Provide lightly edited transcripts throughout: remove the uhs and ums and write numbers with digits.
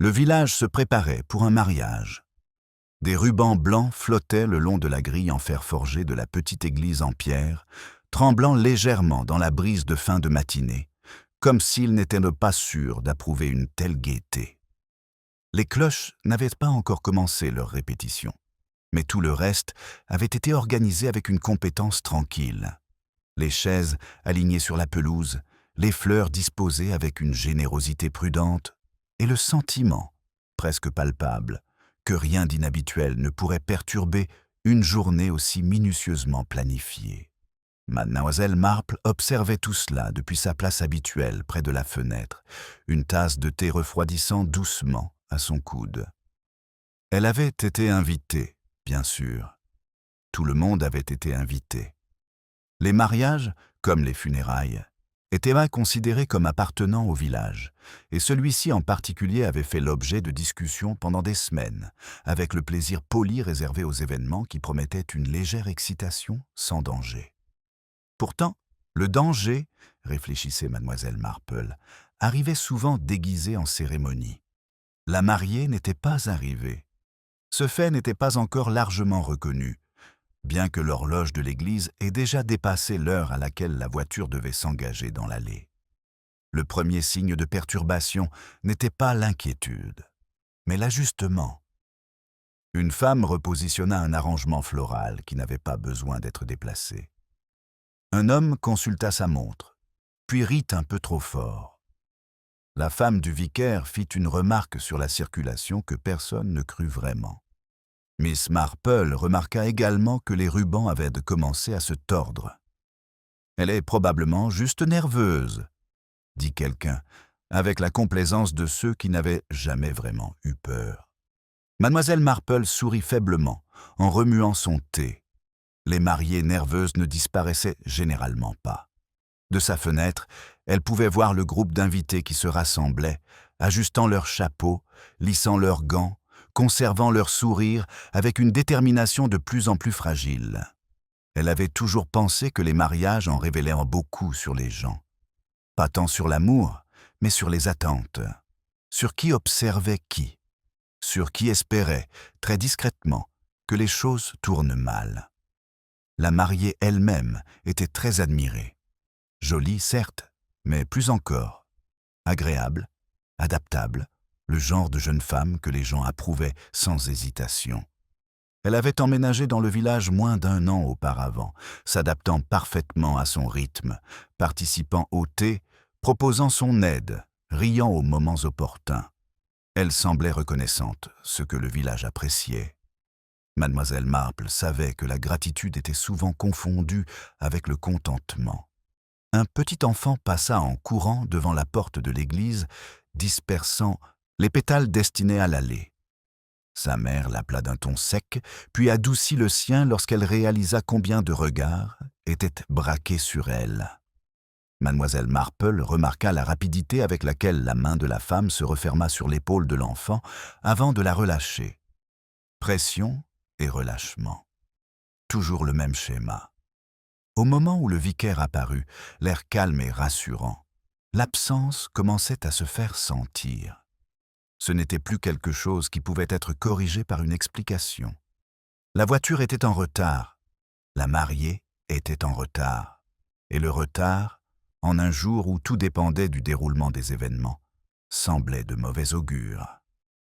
Le village se préparait pour un mariage. Des rubans blancs flottaient le long de la grille en fer forgé de la petite église en pierre, tremblant légèrement dans la brise de fin de matinée, comme s'ils n'étaient pas sûrs d'approuver une telle gaieté. Les cloches n'avaient pas encore commencé leur répétition, mais tout le reste avait été organisé avec une compétence tranquille. Les chaises alignées sur la pelouse, les fleurs disposées avec une générosité prudente, et le sentiment, presque palpable, que rien d'inhabituel ne pourrait perturber une journée aussi minutieusement planifiée. Mademoiselle Marple observait tout cela depuis sa place habituelle près de la fenêtre, une tasse de thé refroidissant doucement à son coude. Elle avait été invitée, bien sûr. Tout le monde avait été invité. Les mariages, comme les funérailles, étaient mal considérés comme appartenant au village, et celui-ci en particulier avait fait l'objet de discussions pendant des semaines, avec le plaisir poli réservé aux événements qui promettaient une légère excitation sans danger. Pourtant, le danger, réfléchissait mademoiselle Marple, arrivait souvent déguisé en cérémonie. La mariée n'était pas arrivée. Ce fait n'était pas encore largement reconnu, bien que l'horloge de l'église ait déjà dépassé l'heure à laquelle la voiture devait s'engager dans l'allée. Le premier signe de perturbation n'était pas l'inquiétude, mais l'ajustement. Une femme repositionna un arrangement floral qui n'avait pas besoin d'être déplacé. Un homme consulta sa montre, puis rit un peu trop fort. La femme du vicaire fit une remarque sur la circulation que personne ne crut vraiment. Miss Marple remarqua également que les rubans avaient commencé à se tordre. « Elle est probablement juste nerveuse », dit quelqu'un, avec la complaisance de ceux qui n'avaient jamais vraiment eu peur. Mademoiselle Marple sourit faiblement, en remuant son thé. Les mariées nerveuses ne disparaissaient généralement pas. De sa fenêtre, elle pouvait voir le groupe d'invités qui se rassemblaient, ajustant leurs chapeaux, lissant leurs gants, conservant leur sourire avec une détermination de plus en plus fragile. Elle avait toujours pensé que les mariages en révélaient beaucoup sur les gens. Pas tant sur l'amour, mais sur les attentes. Sur qui observait qui. Sur qui espérait, très discrètement, que les choses tournent mal. La mariée elle-même était très admirée. Jolie, certes, mais plus encore. Agréable, adaptable, le genre de jeune femme que les gens approuvaient sans hésitation. Elle avait emménagé dans le village moins d'1 an auparavant, s'adaptant parfaitement à son rythme, participant au thé, proposant son aide, riant aux moments opportuns. Elle semblait reconnaissante, ce que le village appréciait. Mademoiselle Marple savait que la gratitude était souvent confondue avec le contentement. Un petit enfant passa en courant devant la porte de l'église, dispersant les pétales destinés à l'allée. Sa mère l'appela d'un ton sec, puis adoucit le sien lorsqu'elle réalisa combien de regards étaient braqués sur elle. Mademoiselle Marple remarqua la rapidité avec laquelle la main de la femme se referma sur l'épaule de l'enfant avant de la relâcher. Pression et relâchement. Toujours le même schéma. Au moment où le vicaire apparut, l'air calme et rassurant, l'absence commençait à se faire sentir. Ce n'était plus quelque chose qui pouvait être corrigé par une explication. La voiture était en retard, la mariée était en retard, et le retard, en un jour où tout dépendait du déroulement des événements, semblait de mauvais augure.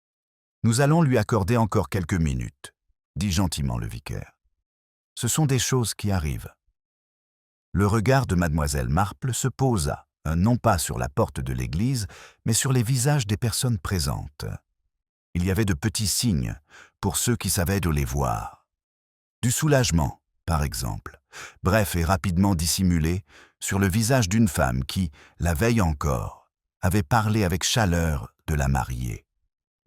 « Nous allons lui accorder encore quelques minutes », dit gentiment le vicaire. « Ce sont des choses qui arrivent. » Le regard de mademoiselle Marple se posa, non pas sur la porte de l'église, mais sur les visages des personnes présentes. Il y avait de petits signes, pour ceux qui savaient de les voir. Du soulagement, par exemple, bref et rapidement dissimulé, sur le visage d'une femme qui, la veille encore, avait parlé avec chaleur de la mariée.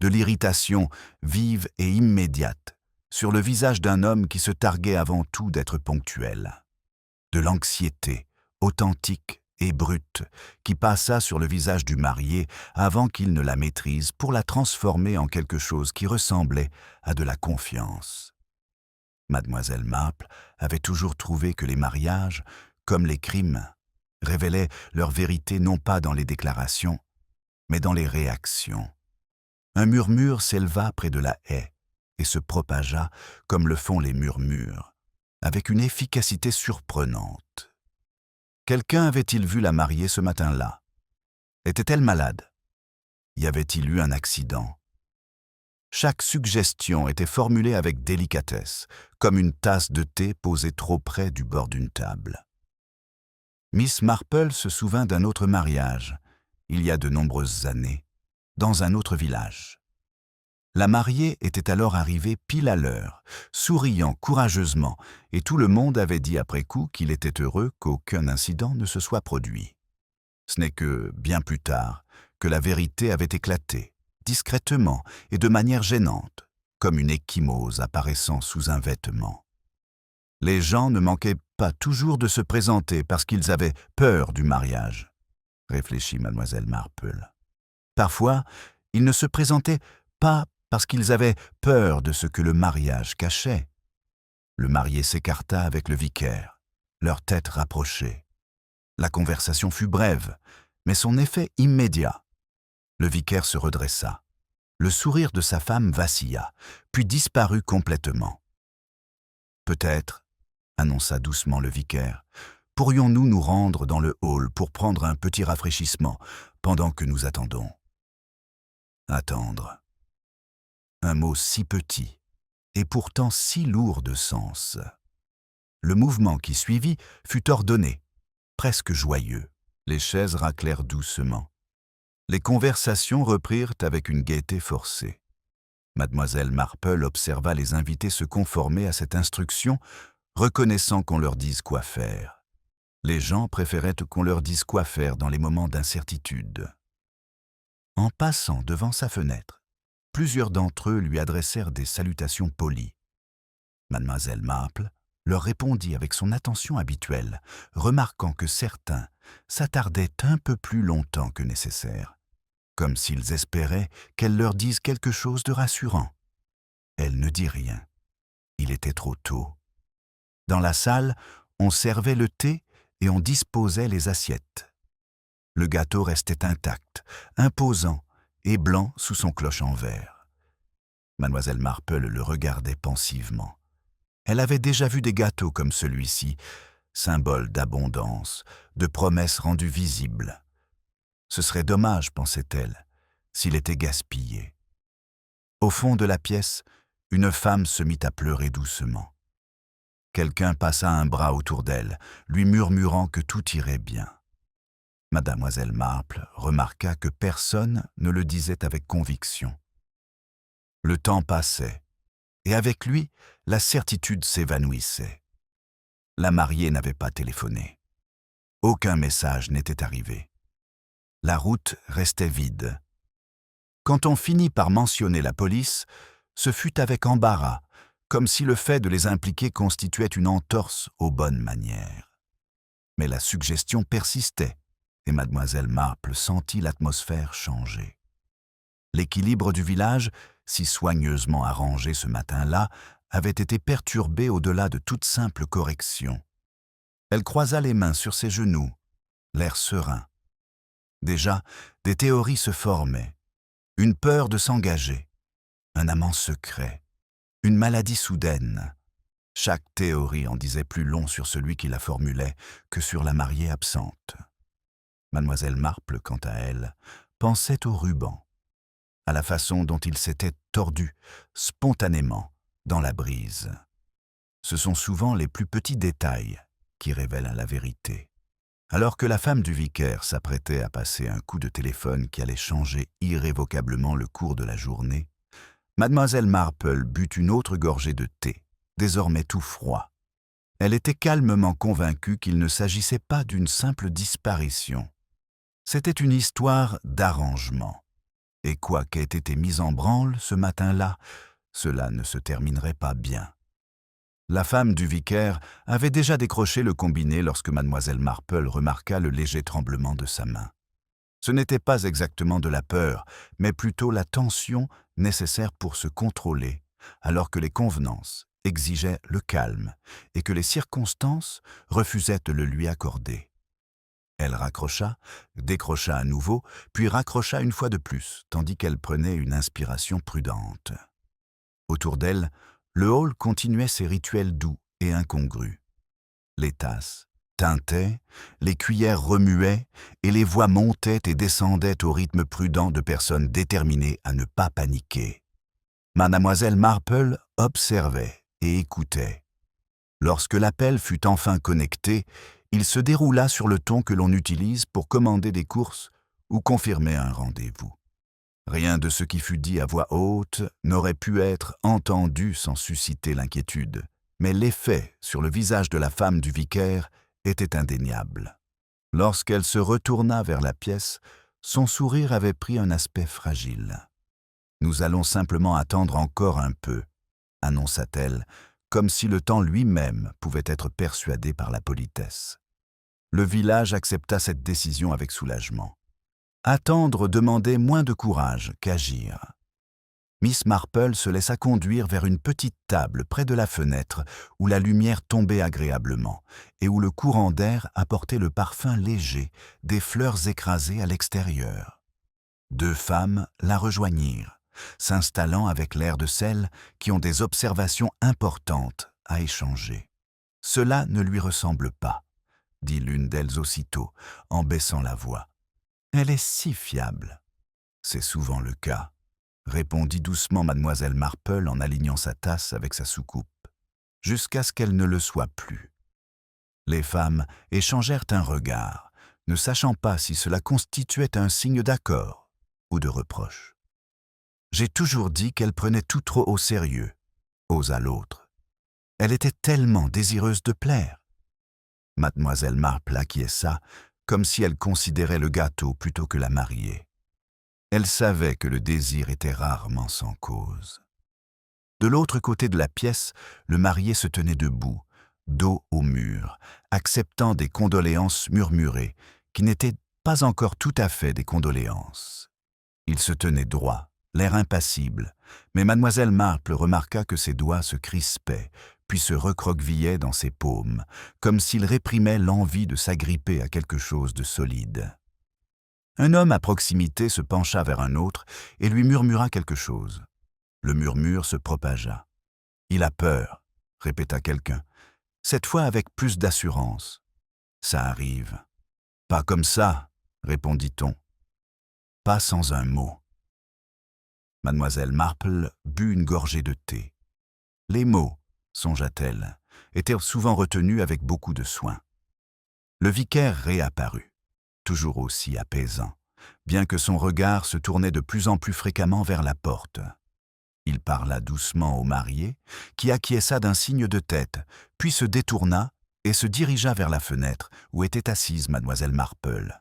De l'irritation vive et immédiate, sur le visage d'un homme qui se targuait avant tout d'être ponctuel. De l'anxiété, authentique et brute, qui passa sur le visage du marié avant qu'il ne la maîtrise pour la transformer en quelque chose qui ressemblait à de la confiance. Mademoiselle Marple avait toujours trouvé que les mariages, comme les crimes, révélaient leur vérité non pas dans les déclarations, mais dans les réactions. Un murmure s'éleva près de la haie et se propagea comme le font les murmures, avec une efficacité surprenante. Quelqu'un avait-il vu la mariée ce matin-là? Était-elle malade? Y avait-il eu un accident? Chaque suggestion était formulée avec délicatesse, comme une tasse de thé posée trop près du bord d'une table. Miss Marple se souvint d'un autre mariage, il y a de nombreuses années, dans un autre village. La mariée était alors arrivée pile à l'heure, souriant courageusement, et tout le monde avait dit après coup qu'il était heureux qu'aucun incident ne se soit produit. Ce n'est que, bien plus tard, que la vérité avait éclaté, discrètement et de manière gênante, comme une ecchymose apparaissant sous un vêtement. Les gens ne manquaient pas toujours de se présenter parce qu'ils avaient peur du mariage, réfléchit mademoiselle Marple. Parfois, ils ne se présentaient pas parce qu'ils avaient peur de ce que le mariage cachait. Le marié s'écarta avec le vicaire, leurs têtes rapprochées. La conversation fut brève, mais son effet immédiat. Le vicaire se redressa. Le sourire de sa femme vacilla, puis disparut complètement. « Peut-être, » annonça doucement le vicaire, « pourrions-nous nous rendre dans le hall pour prendre un petit rafraîchissement pendant que nous attendons. » Attendre. Un mot si petit, et pourtant si lourd de sens. Le mouvement qui suivit fut ordonné, presque joyeux. Les chaises raclèrent doucement. Les conversations reprirent avec une gaieté forcée. Mademoiselle Marple observa les invités se conformer à cette instruction, reconnaissant qu'on leur dise quoi faire. Les gens préféraient qu'on leur dise quoi faire dans les moments d'incertitude. En passant devant sa fenêtre, plusieurs d'entre eux lui adressèrent des salutations polies. Mademoiselle Marple leur répondit avec son attention habituelle, remarquant que certains s'attardaient un peu plus longtemps que nécessaire, comme s'ils espéraient qu'elle leur dise quelque chose de rassurant. Elle ne dit rien. Il était trop tôt. Dans la salle, on servait le thé et on disposait les assiettes. Le gâteau restait intact, imposant et blanc sous son cloche en verre. Mademoiselle Marple le regardait pensivement. Elle avait déjà vu des gâteaux comme celui-ci, symbole d'abondance, de promesses rendues visibles. Ce serait dommage, pensait-elle, s'il était gaspillé. Au fond de la pièce, une femme se mit à pleurer doucement. Quelqu'un passa un bras autour d'elle, lui murmurant que tout irait bien. Mademoiselle Marple remarqua que personne ne le disait avec conviction. Le temps passait, et avec lui, la certitude s'évanouissait. La mariée n'avait pas téléphoné. Aucun message n'était arrivé. La route restait vide. Quand on finit par mentionner la police, ce fut avec embarras, comme si le fait de les impliquer constituait une entorse aux bonnes manières. Mais la suggestion persistait, et mademoiselle Marple sentit l'atmosphère changer. L'équilibre du village, si soigneusement arrangé ce matin-là, avait été perturbé au-delà de toute simple correction. Elle croisa les mains sur ses genoux, l'air serein. Déjà, des théories se formaient. Une peur de s'engager, un amant secret, une maladie soudaine. Chaque théorie en disait plus long sur celui qui la formulait que sur la mariée absente. Mademoiselle Marple, quant à elle, pensait au ruban, à la façon dont il s'était tordu, spontanément, dans la brise. Ce sont souvent les plus petits détails qui révèlent la vérité. Alors que la femme du vicaire s'apprêtait à passer un coup de téléphone qui allait changer irrévocablement le cours de la journée, mademoiselle Marple but une autre gorgée de thé, désormais tout froid. Elle était calmement convaincue qu'il ne s'agissait pas d'une simple disparition. C'était une histoire d'arrangement. Et quoi qu'ait été mis en branle ce matin-là, cela ne se terminerait pas bien. La femme du vicaire avait déjà décroché le combiné lorsque mademoiselle Marple remarqua le léger tremblement de sa main. Ce n'était pas exactement de la peur, mais plutôt la tension nécessaire pour se contrôler, alors que les convenances exigeaient le calme et que les circonstances refusaient de le lui accorder. Elle raccrocha, décrocha à nouveau, puis raccrocha une fois de plus, tandis qu'elle prenait une inspiration prudente. Autour d'elle, le hall continuait ses rituels doux et incongrus. Les tasses tintaient, les cuillères remuaient, et les voix montaient et descendaient au rythme prudent de personnes déterminées à ne pas paniquer. Mademoiselle Marple observait et écoutait. Lorsque l'appel fut enfin connecté, il se déroula sur le ton que l'on utilise pour commander des courses ou confirmer un rendez-vous. Rien de ce qui fut dit à voix haute n'aurait pu être entendu sans susciter l'inquiétude, mais l'effet sur le visage de la femme du vicaire était indéniable. Lorsqu'elle se retourna vers la pièce, son sourire avait pris un aspect fragile. « Nous allons simplement attendre encore un peu », annonça-t-elle, comme si le temps lui-même pouvait être persuadé par la politesse. Le village accepta cette décision avec soulagement. Attendre demandait moins de courage qu'agir. Miss Marple se laissa conduire vers une petite table près de la fenêtre où la lumière tombait agréablement et où le courant d'air apportait le parfum léger des fleurs écrasées à l'extérieur. Deux femmes la rejoignirent, s'installant avec l'air de celles qui ont des observations importantes à échanger. « Cela ne lui ressemble pas », dit l'une d'elles aussitôt, en baissant la voix. « Elle est si fiable. »« C'est souvent le cas, » répondit doucement mademoiselle Marple en alignant sa tasse avec sa soucoupe, jusqu'à ce qu'elle ne le soit plus. Les femmes échangèrent un regard, ne sachant pas si cela constituait un signe d'accord ou de reproche. « J'ai toujours dit qu'elle prenait tout trop au sérieux, » osa l'autre. « Elle était tellement désireuse de plaire. » Mademoiselle Marple acquiesça, comme si elle considérait le gâteau plutôt que la mariée. Elle savait que le désir était rarement sans cause. De l'autre côté de la pièce, le marié se tenait debout, dos au mur, acceptant des condoléances murmurées, qui n'étaient pas encore tout à fait des condoléances. Il se tenait droit, l'air impassible, mais mademoiselle Marple remarqua que ses doigts se crispaient, puis se recroquevillaient dans ses paumes, comme s'il réprimait l'envie de s'agripper à quelque chose de solide. Un homme à proximité se pencha vers un autre et lui murmura quelque chose. Le murmure se propagea. « Il a peur », répéta quelqu'un, cette fois avec plus d'assurance. « Ça arrive. »« Pas comme ça », répondit-on. « Pas sans un mot. » Mademoiselle Marple but une gorgée de thé. Les mots, songea-t-elle, étaient souvent retenus avec beaucoup de soin. Le vicaire réapparut, toujours aussi apaisant, bien que son regard se tournait de plus en plus fréquemment vers la porte. Il parla doucement au marié, qui acquiesça d'un signe de tête, puis se détourna et se dirigea vers la fenêtre où était assise mademoiselle Marple.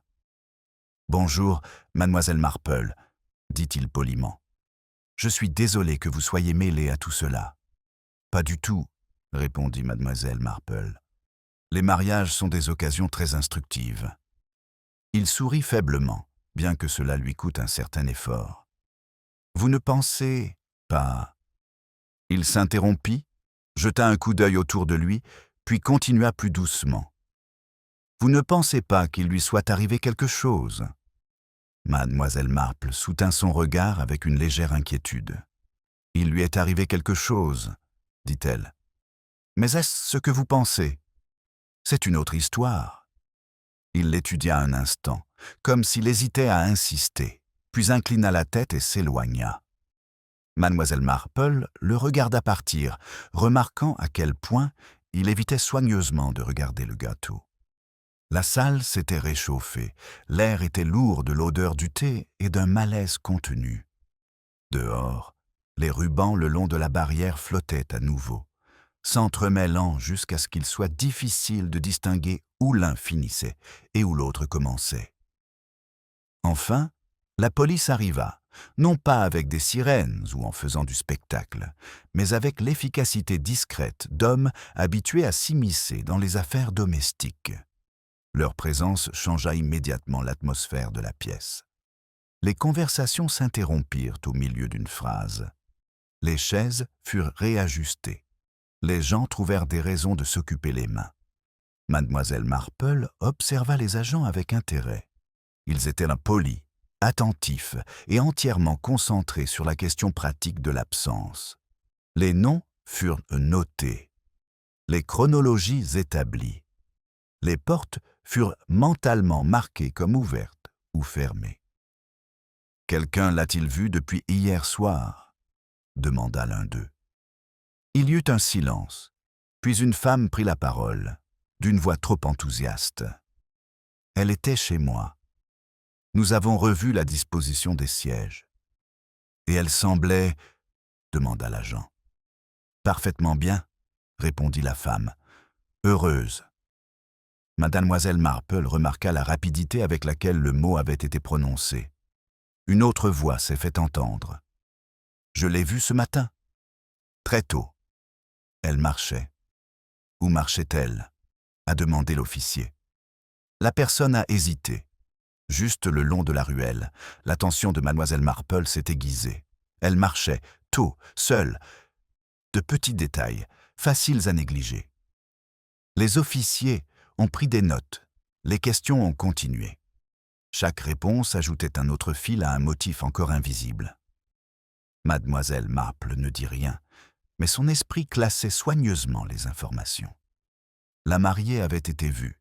« Bonjour, mademoiselle Marple, » dit-il poliment. « Je suis désolé que vous soyez mêlée à tout cela. »« Pas du tout, » répondit mademoiselle Marple. « Les mariages sont des occasions très instructives. » Il sourit faiblement, bien que cela lui coûte un certain effort. « Vous ne pensez pas... » Il s'interrompit, jeta un coup d'œil autour de lui, puis continua plus doucement. « Vous ne pensez pas qu'il lui soit arrivé quelque chose ?» Mademoiselle Marple soutint son regard avec une légère inquiétude. « Il lui est arrivé quelque chose, » dit-elle. « Mais est-ce ce que vous pensez? C'est une autre histoire. » Il l'étudia un instant, comme s'il hésitait à insister, puis inclina la tête et s'éloigna. Mademoiselle Marple le regarda partir, remarquant à quel point il évitait soigneusement de regarder le gâteau. La salle s'était réchauffée, l'air était lourd de l'odeur du thé et d'un malaise contenu. Dehors, les rubans le long de la barrière flottaient à nouveau, s'entremêlant jusqu'à ce qu'il soit difficile de distinguer où l'un finissait et où l'autre commençait. Enfin, la police arriva, non pas avec des sirènes ou en faisant du spectacle, mais avec l'efficacité discrète d'hommes habitués à s'immiscer dans les affaires domestiques. Leur présence changea immédiatement l'atmosphère de la pièce. Les conversations s'interrompirent au milieu d'une phrase. Les chaises furent réajustées. Les gens trouvèrent des raisons de s'occuper les mains. Mademoiselle Marple observa les agents avec intérêt. Ils étaient polis, attentifs et entièrement concentrés sur la question pratique de l'absence. Les noms furent notés, les chronologies établies. Les portes furent mentalement marquées comme ouvertes ou fermées. « Quelqu'un l'a-t-il vu depuis hier soir ?» demanda l'un d'eux. Il y eut un silence, puis une femme prit la parole, d'une voix trop enthousiaste. « Elle était chez moi. Nous avons revu la disposition des sièges. »« Et elle semblait... » demanda l'agent. « Parfaitement bien, » répondit la femme. « Heureuse. » Mademoiselle Marple remarqua la rapidité avec laquelle le mot avait été prononcé. Une autre voix s'est fait entendre. « Je l'ai vue ce matin. Très tôt. Elle marchait. » « Où marchait-elle » a demandé l'officier. La personne a hésité. Juste le long de la ruelle, l'attention de mademoiselle Marple s'est aiguisée. Elle marchait, tôt, seule. De petits détails, faciles à négliger. Les officiers ont pris des notes. Les questions ont continué. Chaque réponse ajoutait un autre fil à un motif encore invisible. Mademoiselle Marple ne dit rien, mais son esprit classait soigneusement les informations. La mariée avait été vue.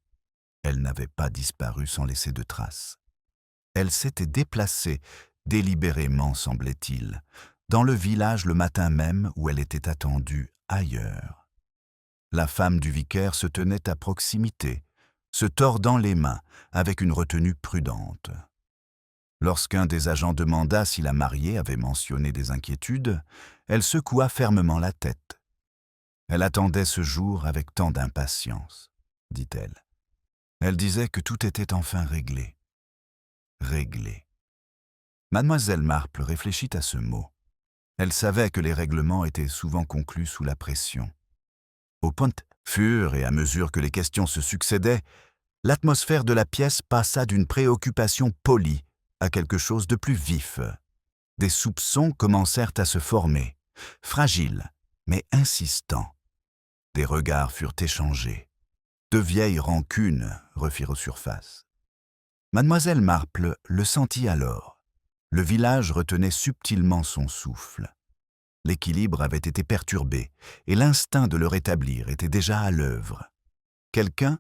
Elle n'avait pas disparu sans laisser de traces. Elle s'était déplacée, délibérément semblait-il, dans le village le matin même où elle était attendue ailleurs. La femme du vicaire se tenait à proximité, se tordant les mains avec une retenue prudente. Lorsqu'un des agents demanda si la mariée avait mentionné des inquiétudes, elle secoua fermement la tête. Elle attendait ce jour avec tant d'impatience, dit-elle. Elle disait que tout était enfin réglé. Réglé. Mademoiselle Marple réfléchit à ce mot. Elle savait que les règlements étaient souvent conclus sous la pression. Au point fur et à mesure que les questions se succédaient, l'atmosphère de la pièce passa d'une préoccupation polie à quelque chose de plus vif. Des soupçons commencèrent à se former, fragiles, mais insistants. Des regards furent échangés. De vieilles rancunes refirent surface. Mademoiselle Marple le sentit alors. Le village retenait subtilement son souffle. L'équilibre avait été perturbé et l'instinct de le rétablir était déjà à l'œuvre. Quelqu'un,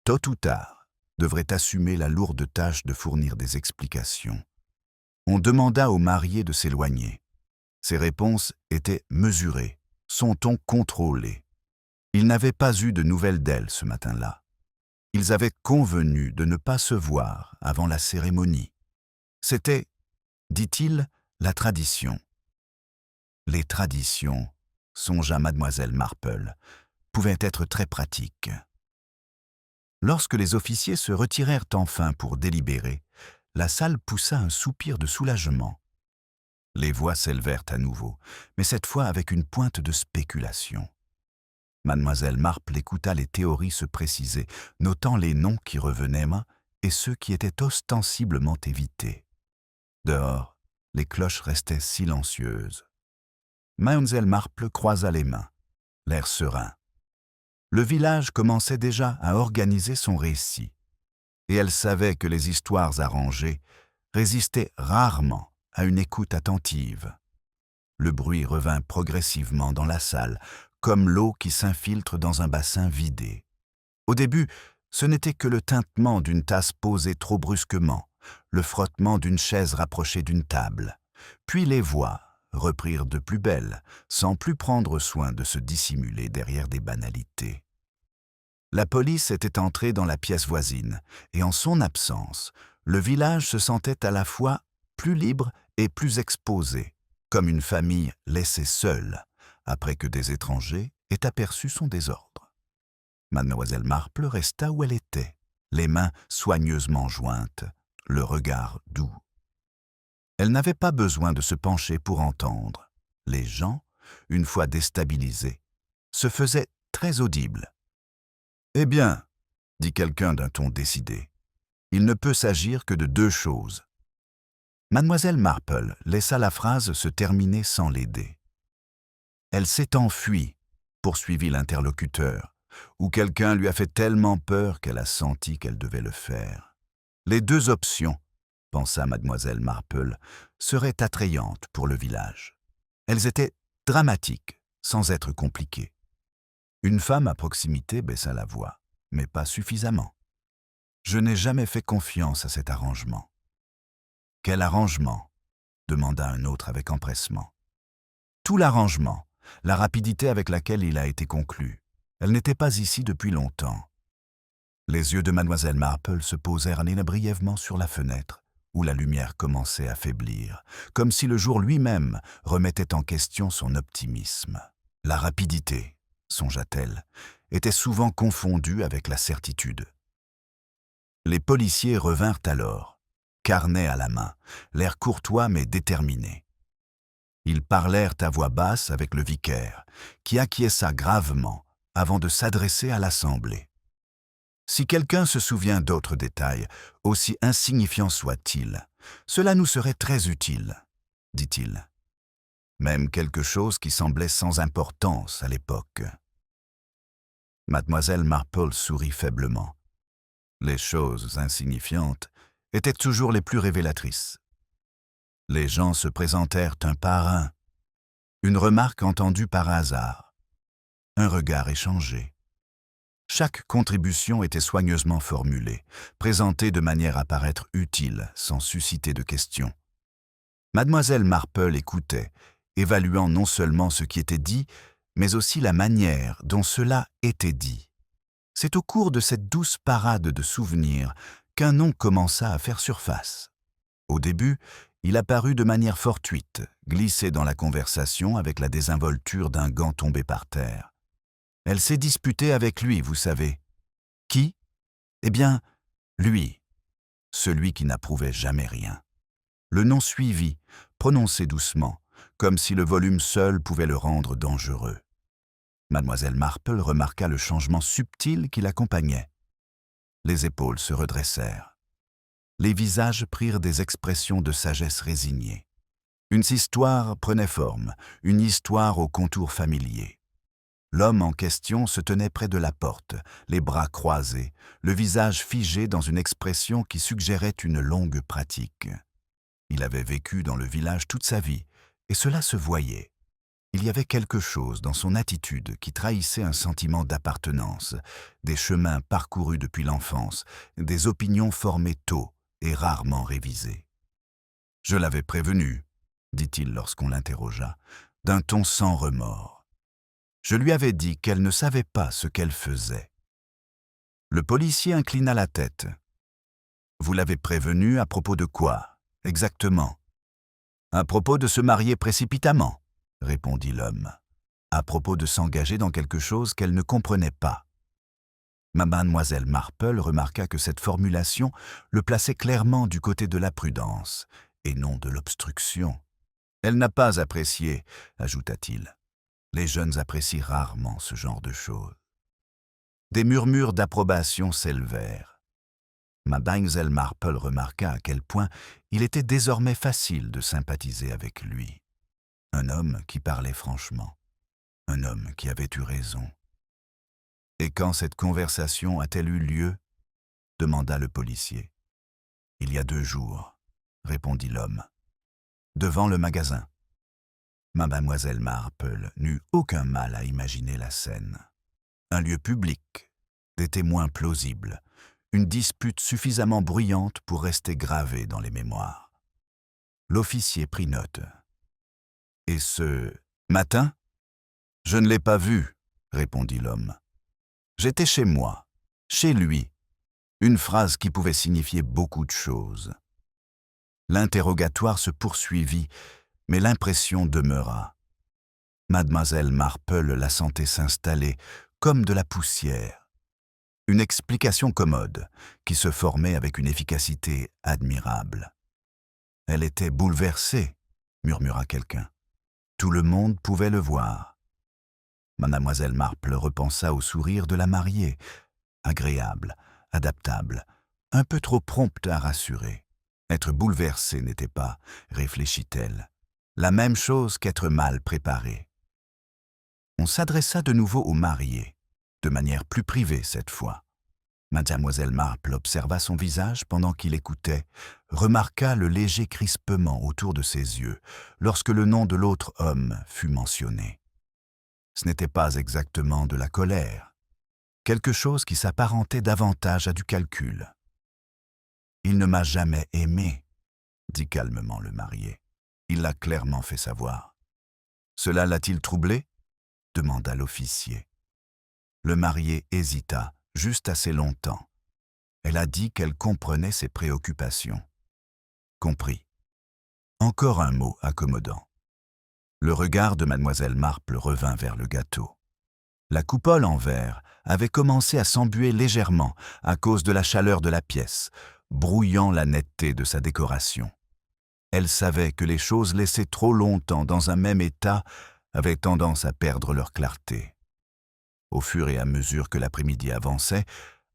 tôt ou tard, devrait assumer la lourde tâche de fournir des explications. On demanda au marié de s'éloigner. Ses réponses étaient mesurées, son ton contrôlé. Il n'avait pas eu de nouvelles d'elle ce matin-là. Ils avaient convenu de ne pas se voir avant la cérémonie. C'était, dit-il, la tradition. Les traditions, songea mademoiselle Marple, pouvaient être très pratiques. Lorsque les officiers se retirèrent enfin pour délibérer, la salle poussa un soupir de soulagement. Les voix s'élevèrent à nouveau, mais cette fois avec une pointe de spéculation. Mademoiselle Marple écouta les théories se préciser, notant les noms qui revenaient et ceux qui étaient ostensiblement évités. Dehors, les cloches restaient silencieuses. Mademoiselle Marple croisa les mains, l'air serein. Le village commençait déjà à organiser son récit, et elle savait que les histoires arrangées résistaient rarement à une écoute attentive. Le bruit revint progressivement dans la salle, comme l'eau qui s'infiltre dans un bassin vidé. Au début, ce n'était que le tintement d'une tasse posée trop brusquement, le frottement d'une chaise rapprochée d'une table. Puis les voix reprirent de plus belle, sans plus prendre soin de se dissimuler derrière des banalités. La police était entrée dans la pièce voisine, et en son absence, le village se sentait à la fois plus libre et plus exposé, comme une famille laissée seule, après que des étrangers aient aperçu son désordre. Mademoiselle Marple resta où elle était, les mains soigneusement jointes, le regard doux. Elle n'avait pas besoin de se pencher pour entendre. Les gens, une fois déstabilisés, se faisaient très audibles. « Eh bien, » dit quelqu'un d'un ton décidé, « il ne peut s'agir que de deux choses. » Mademoiselle Marple laissa la phrase se terminer sans l'aider. « Elle s'est enfuie, » poursuivit l'interlocuteur, ou quelqu'un lui a fait tellement peur qu'elle a senti qu'elle devait le faire. Les deux options, pensa mademoiselle Marple, seraient attrayantes pour le village. Elles étaient dramatiques, sans être compliquées. Une femme à proximité baissa la voix, mais pas suffisamment. Je n'ai jamais fait confiance à cet arrangement. Quel arrangement ? Demanda un autre avec empressement. Tout l'arrangement, la rapidité avec laquelle il a été conclu. Elle n'était pas ici depuis longtemps. Les yeux de mademoiselle Marple se posèrent brièvement sur la fenêtre, où la lumière commençait à faiblir, comme si le jour lui-même remettait en question son optimisme. La rapidité, songea-t-elle, était souvent confondue avec la certitude. Les policiers revinrent alors, carnet à la main, l'air courtois mais déterminé. Ils parlèrent à voix basse avec le vicaire, qui acquiesça gravement avant de s'adresser à l'assemblée. Si quelqu'un se souvient d'autres détails, aussi insignifiants soient-ils, cela nous serait très utile, dit-il. Même quelque chose qui semblait sans importance à l'époque. Mademoiselle Marple sourit faiblement. Les choses insignifiantes étaient toujours les plus révélatrices. Les gens se présentèrent un par un. Une remarque entendue par hasard. Un regard échangé. Chaque contribution était soigneusement formulée, présentée de manière à paraître utile, sans susciter de questions. Mademoiselle Marple écoutait, évaluant non seulement ce qui était dit, mais aussi la manière dont cela était dit. C'est au cours de cette douce parade de souvenirs qu'un nom commença à faire surface. Au début, il apparut de manière fortuite, glissé dans la conversation avec la désinvolture d'un gant tombé par terre. Elle s'est disputée avec lui, vous savez. Qui ? Eh bien, lui, celui qui n'approuvait jamais rien. Le nom suivit, prononcé doucement, comme si le volume seul pouvait le rendre dangereux. Mademoiselle Marple remarqua le changement subtil qui l'accompagnait. Les épaules se redressèrent. Les visages prirent des expressions de sagesse résignée. Une histoire prenait forme, une histoire aux contours familiers. L'homme en question se tenait près de la porte, les bras croisés, le visage figé dans une expression qui suggérait une longue pratique. Il avait vécu dans le village toute sa vie, et cela se voyait. Il y avait quelque chose dans son attitude qui trahissait un sentiment d'appartenance, des chemins parcourus depuis l'enfance, des opinions formées tôt et rarement révisées. « Je l'avais prévenu », dit-il lorsqu'on l'interrogea, d'un ton sans remords. « Je lui avais dit qu'elle ne savait pas ce qu'elle faisait. » Le policier inclina la tête. « Vous l'avez prévenu à propos de quoi, exactement ?»« À propos de se marier précipitamment, » répondit l'homme. « À propos de s'engager dans quelque chose qu'elle ne comprenait pas. » Mademoiselle Marple remarqua que cette formulation le plaçait clairement du côté de la prudence, et non de l'obstruction. « Elle n'a pas apprécié, » ajouta-t-il. « Les jeunes apprécient rarement ce genre de choses. » Des murmures d'approbation s'élevèrent. Mademoiselle Marple remarqua à quel point il était désormais facile de sympathiser avec lui. Un homme qui parlait franchement, un homme qui avait eu raison. « Et quand cette conversation a-t-elle eu lieu ?» demanda le policier. « Il y a 2 jours, » répondit l'homme. « Devant le magasin. » Mademoiselle Marple n'eut aucun mal à imaginer la scène. Un lieu public, des témoins plausibles, une dispute suffisamment bruyante pour rester gravée dans les mémoires. L'officier prit note. « Et ce matin ? » ?»« Je ne l'ai pas vu, » répondit l'homme. « J'étais chez moi, chez lui. » Une phrase qui pouvait signifier beaucoup de choses. L'interrogatoire se poursuivit, mais l'impression demeura. Mademoiselle Marple la sentait s'installer comme de la poussière. Une explication commode, qui se formait avec une efficacité admirable. « Elle était bouleversée, » murmura quelqu'un. Tout le monde pouvait le voir. Mademoiselle Marple repensa au sourire de la mariée, agréable, adaptable, un peu trop prompte à rassurer. Être bouleversée n'était pas, réfléchit-elle, la même chose qu'être mal préparée. On s'adressa de nouveau aux mariés. de manière plus privée cette fois. Mademoiselle Marple observa son visage pendant qu'il écoutait, remarqua le léger crispement autour de ses yeux lorsque le nom de l'autre homme fut mentionné. Ce n'était pas exactement de la colère, quelque chose qui s'apparentait davantage à du calcul. « Il ne m'a jamais aimé », dit calmement le marié. Il l'a clairement fait savoir. « Cela l'a-t-il troublé ?» demanda l'officier. Le marié hésita, juste assez longtemps. Elle a dit qu'elle comprenait ses préoccupations. Compris. Encore un mot accommodant. Le regard de mademoiselle Marple revint vers le gâteau. La coupole en verre avait commencé à s'embuer légèrement à cause de la chaleur de la pièce, brouillant la netteté de sa décoration. Elle savait que les choses laissées trop longtemps dans un même état avaient tendance à perdre leur clarté. Au fur et à mesure que l'après-midi avançait,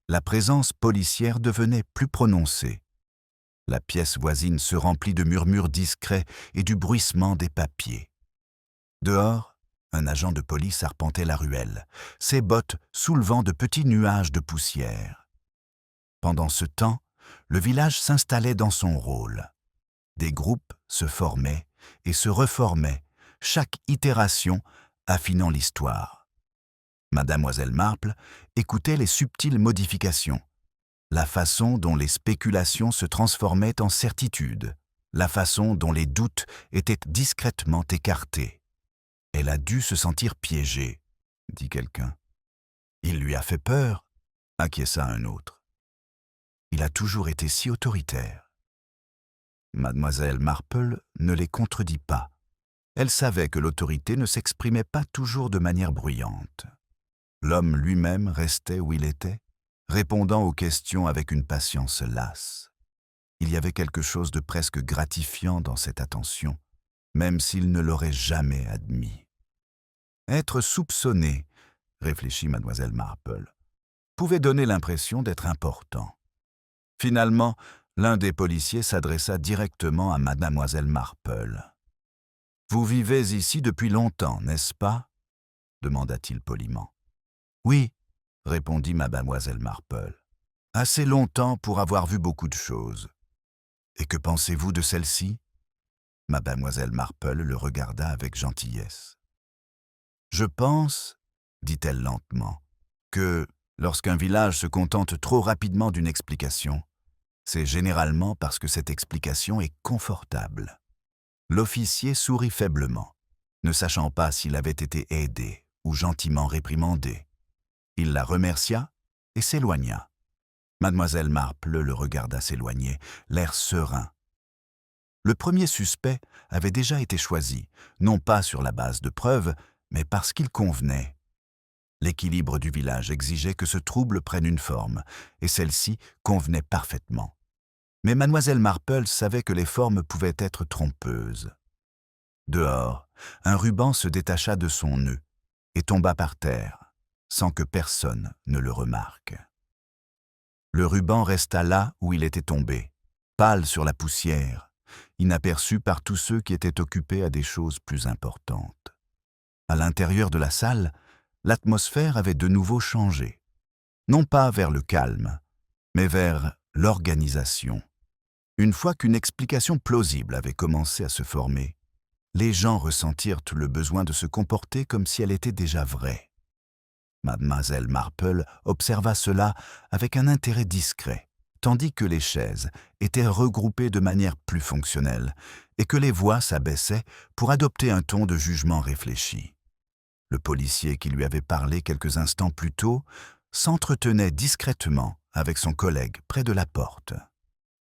la présence policière devenait plus prononcée. La pièce voisine se remplit de murmures discrets et du bruissement des papiers. Dehors, un agent de police arpentait la ruelle, ses bottes soulevant de petits nuages de poussière. Pendant ce temps, le village s'installait dans son rôle. Des groupes se formaient et se reformaient, chaque itération affinant l'histoire. Mademoiselle Marple écoutait les subtiles modifications, la façon dont les spéculations se transformaient en certitudes, la façon dont les doutes étaient discrètement écartés. Elle a dû se sentir piégée, dit quelqu'un. Il lui a fait peur, acquiesça un autre. Il a toujours été si autoritaire. Mademoiselle Marple ne les contredit pas. Elle savait que l'autorité ne s'exprimait pas toujours de manière bruyante. L'homme lui-même restait où il était, répondant aux questions avec une patience lasse. Il y avait quelque chose de presque gratifiant dans cette attention, même s'il ne l'aurait jamais admis. Être soupçonné, réfléchit mademoiselle Marple, pouvait donner l'impression d'être important. Finalement, l'un des policiers s'adressa directement à mademoiselle Marple. « Vous vivez ici depuis longtemps, n'est-ce pas ?» demanda-t-il poliment. « Oui, » répondit mademoiselle Marple. « Assez longtemps pour avoir vu beaucoup de choses. Et que pensez-vous de celle-ci » Mademoiselle Marple le regarda avec gentillesse. « Je pense, dit-elle lentement, que lorsqu'un village se contente trop rapidement d'une explication, c'est généralement parce que cette explication est confortable. » L'officier sourit faiblement, ne sachant pas s'il avait été aidé ou gentiment réprimandé. Il la remercia et s'éloigna. Mademoiselle Marple le regarda s'éloigner, l'air serein. Le premier suspect avait déjà été choisi, non pas sur la base de preuves, mais parce qu'il convenait. L'équilibre du village exigeait que ce trouble prenne une forme, et celle-ci convenait parfaitement. Mais mademoiselle Marple savait que les formes pouvaient être trompeuses. Dehors, un ruban se détacha de son nœud et tomba par terre, sans que personne ne le remarque. Le ruban resta là où il était tombé, pâle sur la poussière, inaperçu par tous ceux qui étaient occupés à des choses plus importantes. À l'intérieur de la salle, l'atmosphère avait de nouveau changé, non pas vers le calme, mais vers l'organisation. Une fois qu'une explication plausible avait commencé à se former, les gens ressentirent le besoin de se comporter comme si elle était déjà vraie. Mademoiselle Marple observa cela avec un intérêt discret, tandis que les chaises étaient regroupées de manière plus fonctionnelle et que les voix s'abaissaient pour adopter un ton de jugement réfléchi. Le policier qui lui avait parlé quelques instants plus tôt s'entretenait discrètement avec son collègue près de la porte.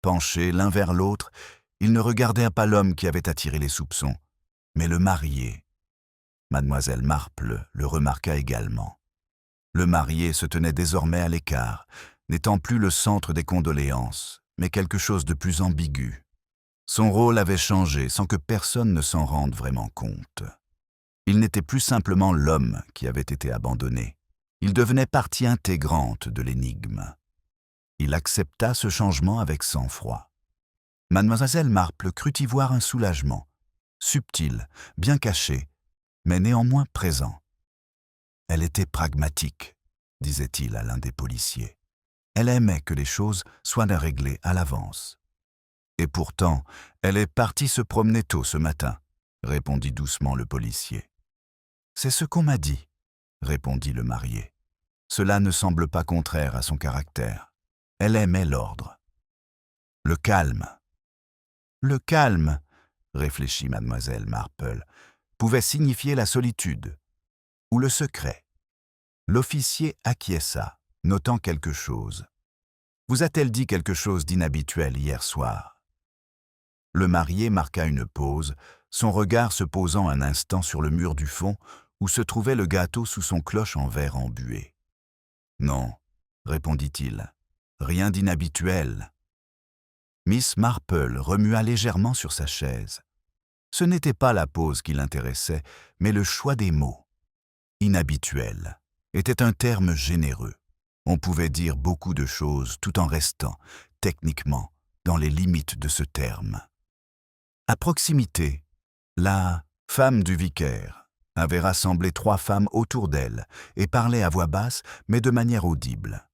Penchés l'un vers l'autre, ils ne regardaient pas l'homme qui avait attiré les soupçons, mais le marié. Mademoiselle Marple le remarqua également. Le marié se tenait désormais à l'écart, n'étant plus le centre des condoléances, mais quelque chose de plus ambigu. Son rôle avait changé sans que personne ne s'en rende vraiment compte. Il n'était plus simplement l'homme qui avait été abandonné. Il devenait partie intégrante de l'énigme. Il accepta ce changement avec sang-froid. Mademoiselle Marple crut y voir un soulagement, subtil, bien caché, mais néanmoins présent. Elle était pragmatique, disait-il à l'un des policiers. Elle aimait que les choses soient réglées à l'avance. Et pourtant, elle est partie se promener tôt ce matin, répondit doucement le policier. C'est ce qu'on m'a dit, répondit le marié. Cela ne semble pas contraire à son caractère. Elle aimait l'ordre. Le calme. Le calme, réfléchit mademoiselle Marple, pouvait signifier la solitude ou le secret. L'officier acquiesça, notant quelque chose. Vous a-t-elle dit quelque chose d'inhabituel hier soir? Le marié marqua une pause, son regard se posant un instant sur le mur du fond où se trouvait le gâteau sous son cloche en verre embué. Non, répondit-il, rien d'inhabituel. Miss Marple remua légèrement sur sa chaise. Ce n'était pas la pose qui l'intéressait, mais le choix des mots. Inhabituel était un terme généreux. On pouvait dire beaucoup de choses tout en restant, techniquement, dans les limites de ce terme. À proximité, la femme du vicaire avait rassemblé 3 femmes autour d'elle et parlait à voix basse, mais de manière audible.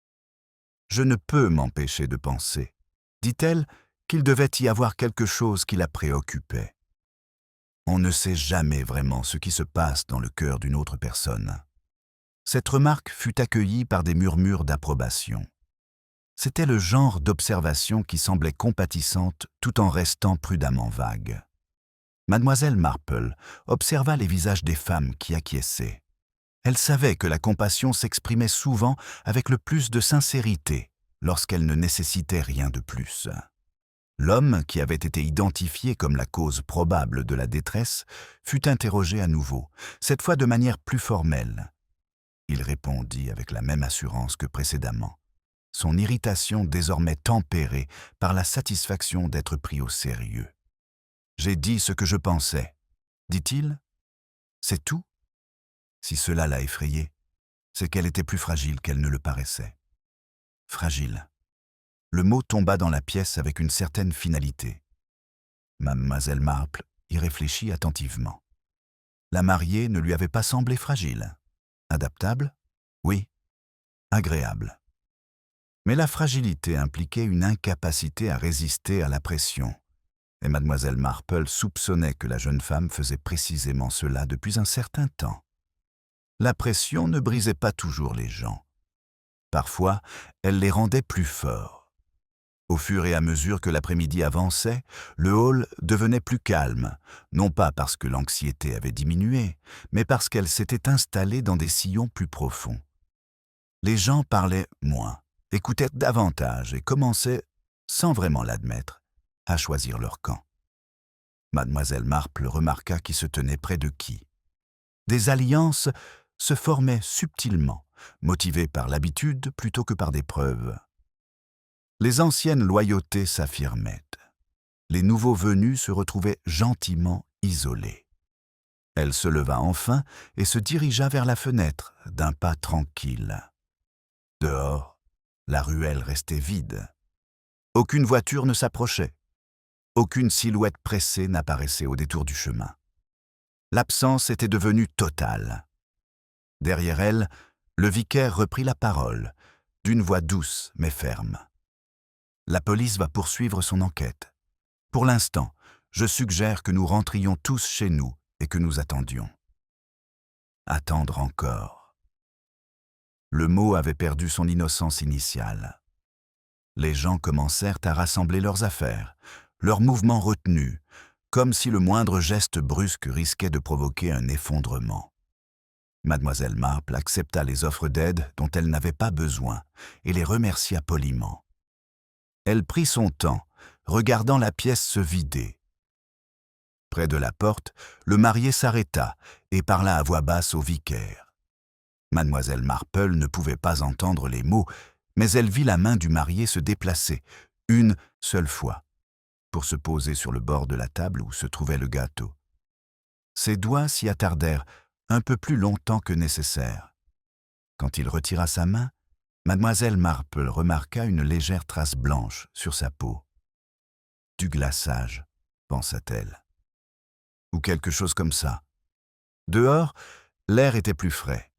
« Je ne peux m'empêcher de penser, dit-elle, qu'il devait y avoir quelque chose qui la préoccupait. On ne sait jamais vraiment ce qui se passe dans le cœur d'une autre personne. » Cette remarque fut accueillie par des murmures d'approbation. C'était le genre d'observation qui semblait compatissante tout en restant prudemment vague. Mademoiselle Marple observa les visages des femmes qui acquiesçaient. Elle savait que la compassion s'exprimait souvent avec le plus de sincérité lorsqu'elle ne nécessitait rien de plus. L'homme, qui avait été identifié comme la cause probable de la détresse, fut interrogé à nouveau, cette fois de manière plus formelle. Il répondit avec la même assurance que précédemment, son irritation désormais tempérée par la satisfaction d'être pris au sérieux. « J'ai dit ce que je pensais, dit-il. C'est tout ? Si cela l'a effrayée, c'est qu'elle était plus fragile qu'elle ne le paraissait. Fragile. Le mot tomba dans la pièce avec une certaine finalité. Mademoiselle Marple y réfléchit attentivement. La mariée ne lui avait pas semblé fragile. Adaptable? Oui. Agréable. Mais la fragilité impliquait une incapacité à résister à la pression, et mademoiselle Marple soupçonnait que la jeune femme faisait précisément cela depuis un certain temps. La pression ne brisait pas toujours les gens. Parfois, elle les rendait plus forts. Au fur et à mesure que l'après-midi avançait, le hall devenait plus calme, non pas parce que l'anxiété avait diminué, mais parce qu'elle s'était installée dans des sillons plus profonds. Les gens parlaient moins, écoutaient davantage et commençaient, sans vraiment l'admettre, à choisir leur camp. Mademoiselle Marple remarqua qui se tenait près de qui. Des alliances se formaient subtilement, motivées par l'habitude plutôt que par des preuves. Les anciennes loyautés s'affirmaient. Les nouveaux venus se retrouvaient gentiment isolés. Elle se leva enfin et se dirigea vers la fenêtre d'un pas tranquille. Dehors, la ruelle restait vide. Aucune voiture ne s'approchait. Aucune silhouette pressée n'apparaissait au détour du chemin. L'absence était devenue totale. Derrière elle, le vicaire reprit la parole, d'une voix douce mais ferme. La police va poursuivre son enquête. Pour l'instant, je suggère que nous rentrions tous chez nous et que nous attendions. Attendre encore. Le mot avait perdu son innocence initiale. Les gens commencèrent à rassembler leurs affaires, leurs mouvements retenus, comme si le moindre geste brusque risquait de provoquer un effondrement. Mademoiselle Marple accepta les offres d'aide dont elle n'avait pas besoin et les remercia poliment. Elle prit son temps, regardant la pièce se vider. Près de la porte, le marié s'arrêta et parla à voix basse au vicaire. Mademoiselle Marple ne pouvait pas entendre les mots, mais elle vit la main du marié se déplacer, une seule fois, pour se poser sur le bord de la table où se trouvait le gâteau. Ses doigts s'y attardèrent un peu plus longtemps que nécessaire. Quand il retira sa main, mademoiselle Marple remarqua une légère trace blanche sur sa peau. « Du glaçage », pensa-t-elle. Ou quelque chose comme ça. Dehors, l'air était plus frais.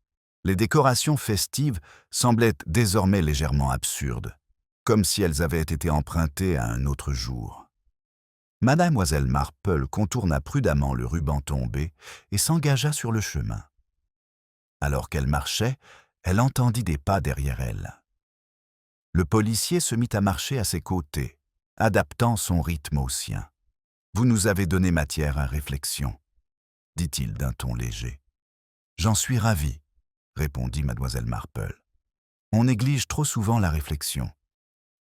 Les décorations festives semblaient désormais légèrement absurdes, comme si elles avaient été empruntées à un autre jour. Mademoiselle Marple contourna prudemment le ruban tombé et s'engagea sur le chemin. Alors qu'elle marchait, elle entendit des pas derrière elle. Le policier se mit à marcher à ses côtés, adaptant son rythme au sien. « Vous nous avez donné matière à réflexion », dit-il d'un ton léger. « J'en suis ravi », répondit mademoiselle Marple. « On néglige trop souvent la réflexion. »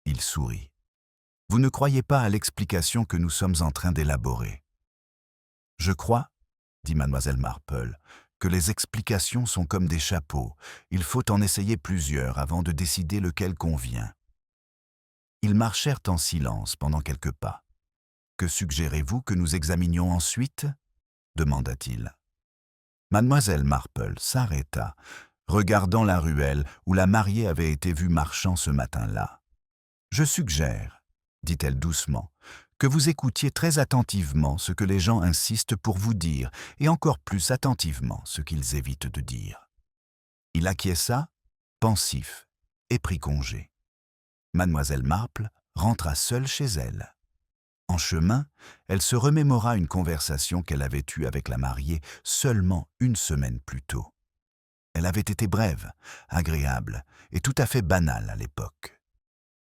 Il sourit. « Vous ne croyez pas à l'explication que nous sommes en train d'élaborer. »« Je crois, » dit mademoiselle Marple, « que les explications sont comme des chapeaux. Il faut en essayer plusieurs avant de décider lequel convient. » Ils marchèrent en silence pendant quelques pas. « Que suggérez-vous que nous examinions ensuite ?» demanda-t-il. Mademoiselle Marple s'arrêta, regardant la ruelle où la mariée avait été vue marchant ce matin-là. « Je suggère, dit-elle doucement, que vous écoutiez très attentivement ce que les gens insistent pour vous dire, et encore plus attentivement ce qu'ils évitent de dire. » Il acquiesça, pensif, et prit congé. Mademoiselle Marple rentra seule chez elle. En chemin, elle se remémora une conversation qu'elle avait eue avec la mariée seulement une semaine plus tôt. Elle avait été brève, agréable et tout à fait banale à l'époque.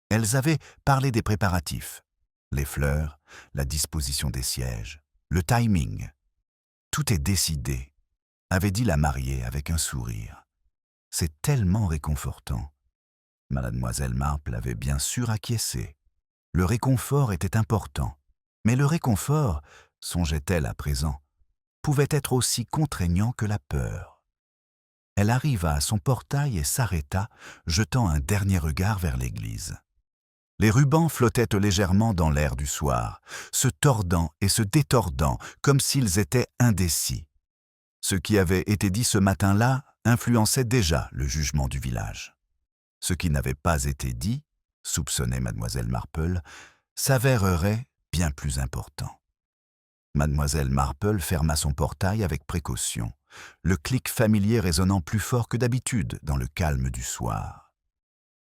Elles avaient parlé des préparatifs, les fleurs, la disposition des sièges, le timing. « Tout est décidé », avait dit la mariée avec un sourire. « C'est tellement réconfortant. » Mademoiselle Marple avait bien sûr acquiescé. Le réconfort était important, mais le réconfort, songeait-elle à présent, pouvait être aussi contraignant que la peur. Elle arriva à son portail et s'arrêta, jetant un dernier regard vers l'église. Les rubans flottaient légèrement dans l'air du soir, se tordant et se détordant comme s'ils étaient indécis. Ce qui avait été dit ce matin-là influençait déjà le jugement du village. Ce qui n'avait pas été dit, soupçonnait mademoiselle Marple, s'avérerait bien plus important. Mademoiselle Marple ferma son portail avec précaution, le clic familier résonnant plus fort que d'habitude dans le calme du soir.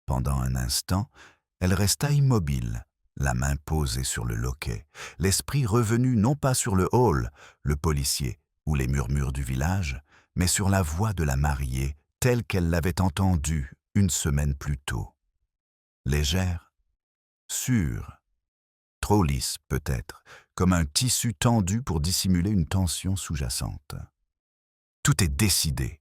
Pendant un instant, elle resta immobile, la main posée sur le loquet, l'esprit revenu non pas sur le hall, le policier ou les murmures du village, mais sur la voix de la mariée telle qu'elle l'avait entendue une semaine plus tôt. Légère, sûre, trop lisse peut-être, comme un tissu tendu pour dissimuler une tension sous-jacente. Tout est décidé.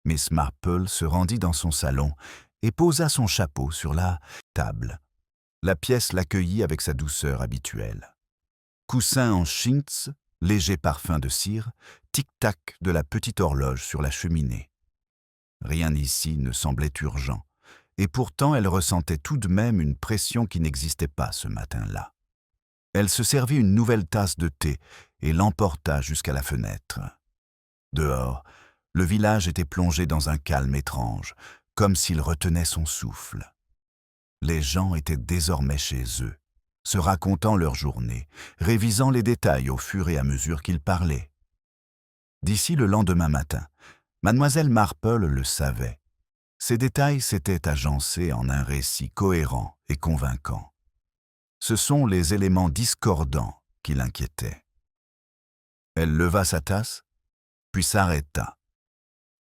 Miss Marple se rendit dans son salon et posa son chapeau sur la table. La pièce l'accueillit avec sa douceur habituelle. Coussin en chintz, léger parfum de cire, tic-tac de la petite horloge sur la cheminée. Rien ici ne semblait urgent, et pourtant elle ressentait tout de même une pression qui n'existait pas ce matin-là. Elle se servit une nouvelle tasse de thé et l'emporta jusqu'à la fenêtre. Dehors, le village était plongé dans un calme étrange, comme s'il retenait son souffle. Les gens étaient désormais chez eux, se racontant leur journée, révisant les détails au fur et à mesure qu'ils parlaient. D'ici le lendemain matin, mademoiselle Marple le savait. Ces détails s'étaient agencés en un récit cohérent et convaincant. Ce sont les éléments discordants qui l'inquiétaient. Elle leva sa tasse, puis s'arrêta.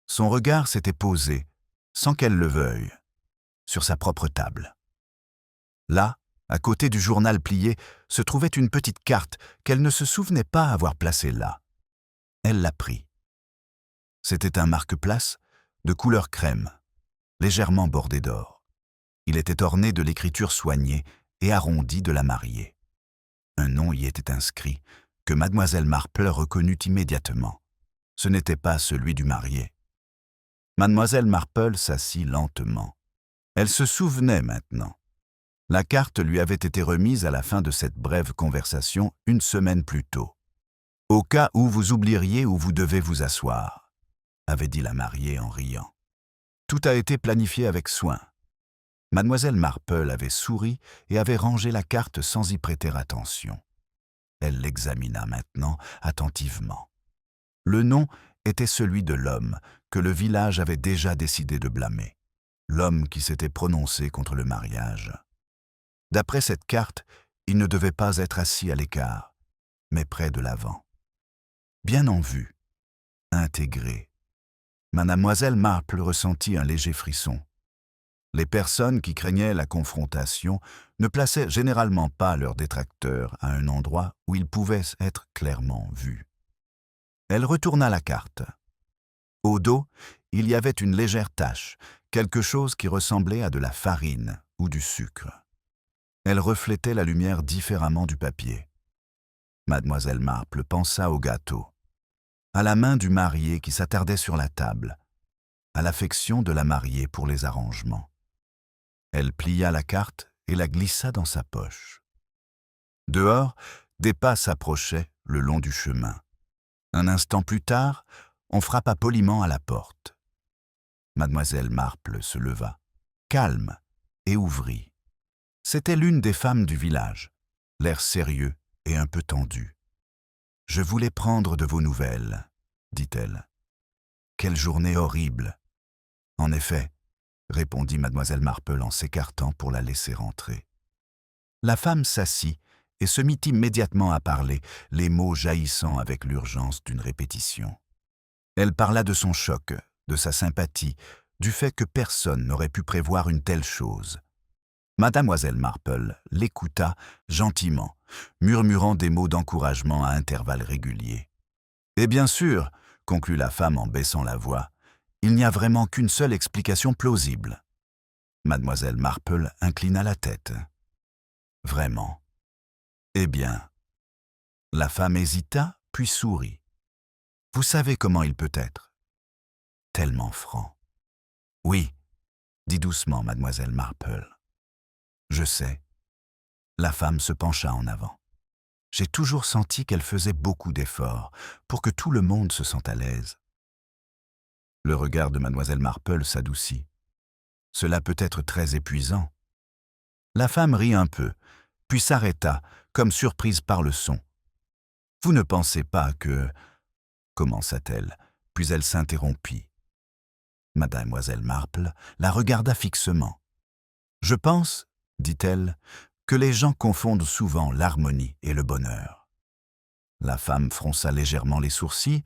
Son regard s'était posé, sans qu'elle le veuille, sur sa propre table. Là, à côté du journal plié, se trouvait une petite carte qu'elle ne se souvenait pas avoir placée là. Elle la prit. C'était un marque-place de couleur crème, légèrement bordé d'or. Il était orné de l'écriture soignée et arrondie de la mariée. Un nom y était inscrit, que mademoiselle Marple reconnut immédiatement. Ce n'était pas celui du marié. Mademoiselle Marple s'assit lentement. Elle se souvenait maintenant. La carte lui avait été remise à la fin de cette brève conversation une semaine plus tôt. « Au cas où vous oublieriez où vous devez vous asseoir », avait dit la mariée en riant. Tout a été planifié avec soin. Mademoiselle Marple avait souri et avait rangé la carte sans y prêter attention. Elle l'examina maintenant attentivement. Le nom était celui de l'homme que le village avait déjà décidé de blâmer, l'homme qui s'était prononcé contre le mariage. D'après cette carte, il ne devait pas être assis à l'écart, mais près de l'avant. Bien en vue, intégré. Mademoiselle Marple ressentit un léger frisson. Les personnes qui craignaient la confrontation ne plaçaient généralement pas leurs détracteurs à un endroit où ils pouvaient être clairement vus. Elle retourna la carte. Au dos, il y avait une légère tache, quelque chose qui ressemblait à de la farine ou du sucre. Elle reflétait la lumière différemment du papier. Mademoiselle Marple pensa au gâteau, à la main du marié qui s'attardait sur la table, à l'affection de la mariée pour les arrangements. Elle plia la carte et la glissa dans sa poche. Dehors, des pas s'approchaient le long du chemin. Un instant plus tard, on frappa poliment à la porte. Mademoiselle Marple se leva, calme, et ouvrit. C'était l'une des femmes du village, l'air sérieux et un peu tendu. « Je voulais prendre de vos nouvelles, » dit-elle. « Quelle journée horrible !» « En effet, » répondit mademoiselle Marple en s'écartant pour la laisser entrer. La femme s'assit et se mit immédiatement à parler, les mots jaillissant avec l'urgence d'une répétition. Elle parla de son choc, de sa sympathie, du fait que personne n'aurait pu prévoir une telle chose. Mademoiselle Marple l'écouta gentiment, murmurant des mots d'encouragement à intervalles réguliers. « Et bien sûr, » conclut la femme en baissant la voix, « il n'y a vraiment qu'une seule explication plausible. » Mademoiselle Marple inclina la tête. « Vraiment ? Eh bien. » La femme hésita, puis sourit. « Vous savez comment il peut être ? Tellement franc. »« Oui, » dit doucement mademoiselle Marple. « Je sais. » La femme se pencha en avant. « J'ai toujours senti qu'elle faisait beaucoup d'efforts pour que tout le monde se sente à l'aise. » Le regard de mademoiselle Marple s'adoucit. « Cela peut être très épuisant. » La femme rit un peu, puis s'arrêta, comme surprise par le son. « Vous ne pensez pas que... » commença-t-elle, puis elle s'interrompit. Mademoiselle Marple la regarda fixement. « Je pense, dit-elle, que les gens confondent souvent l'harmonie et le bonheur. » La femme fronça légèrement les sourcils,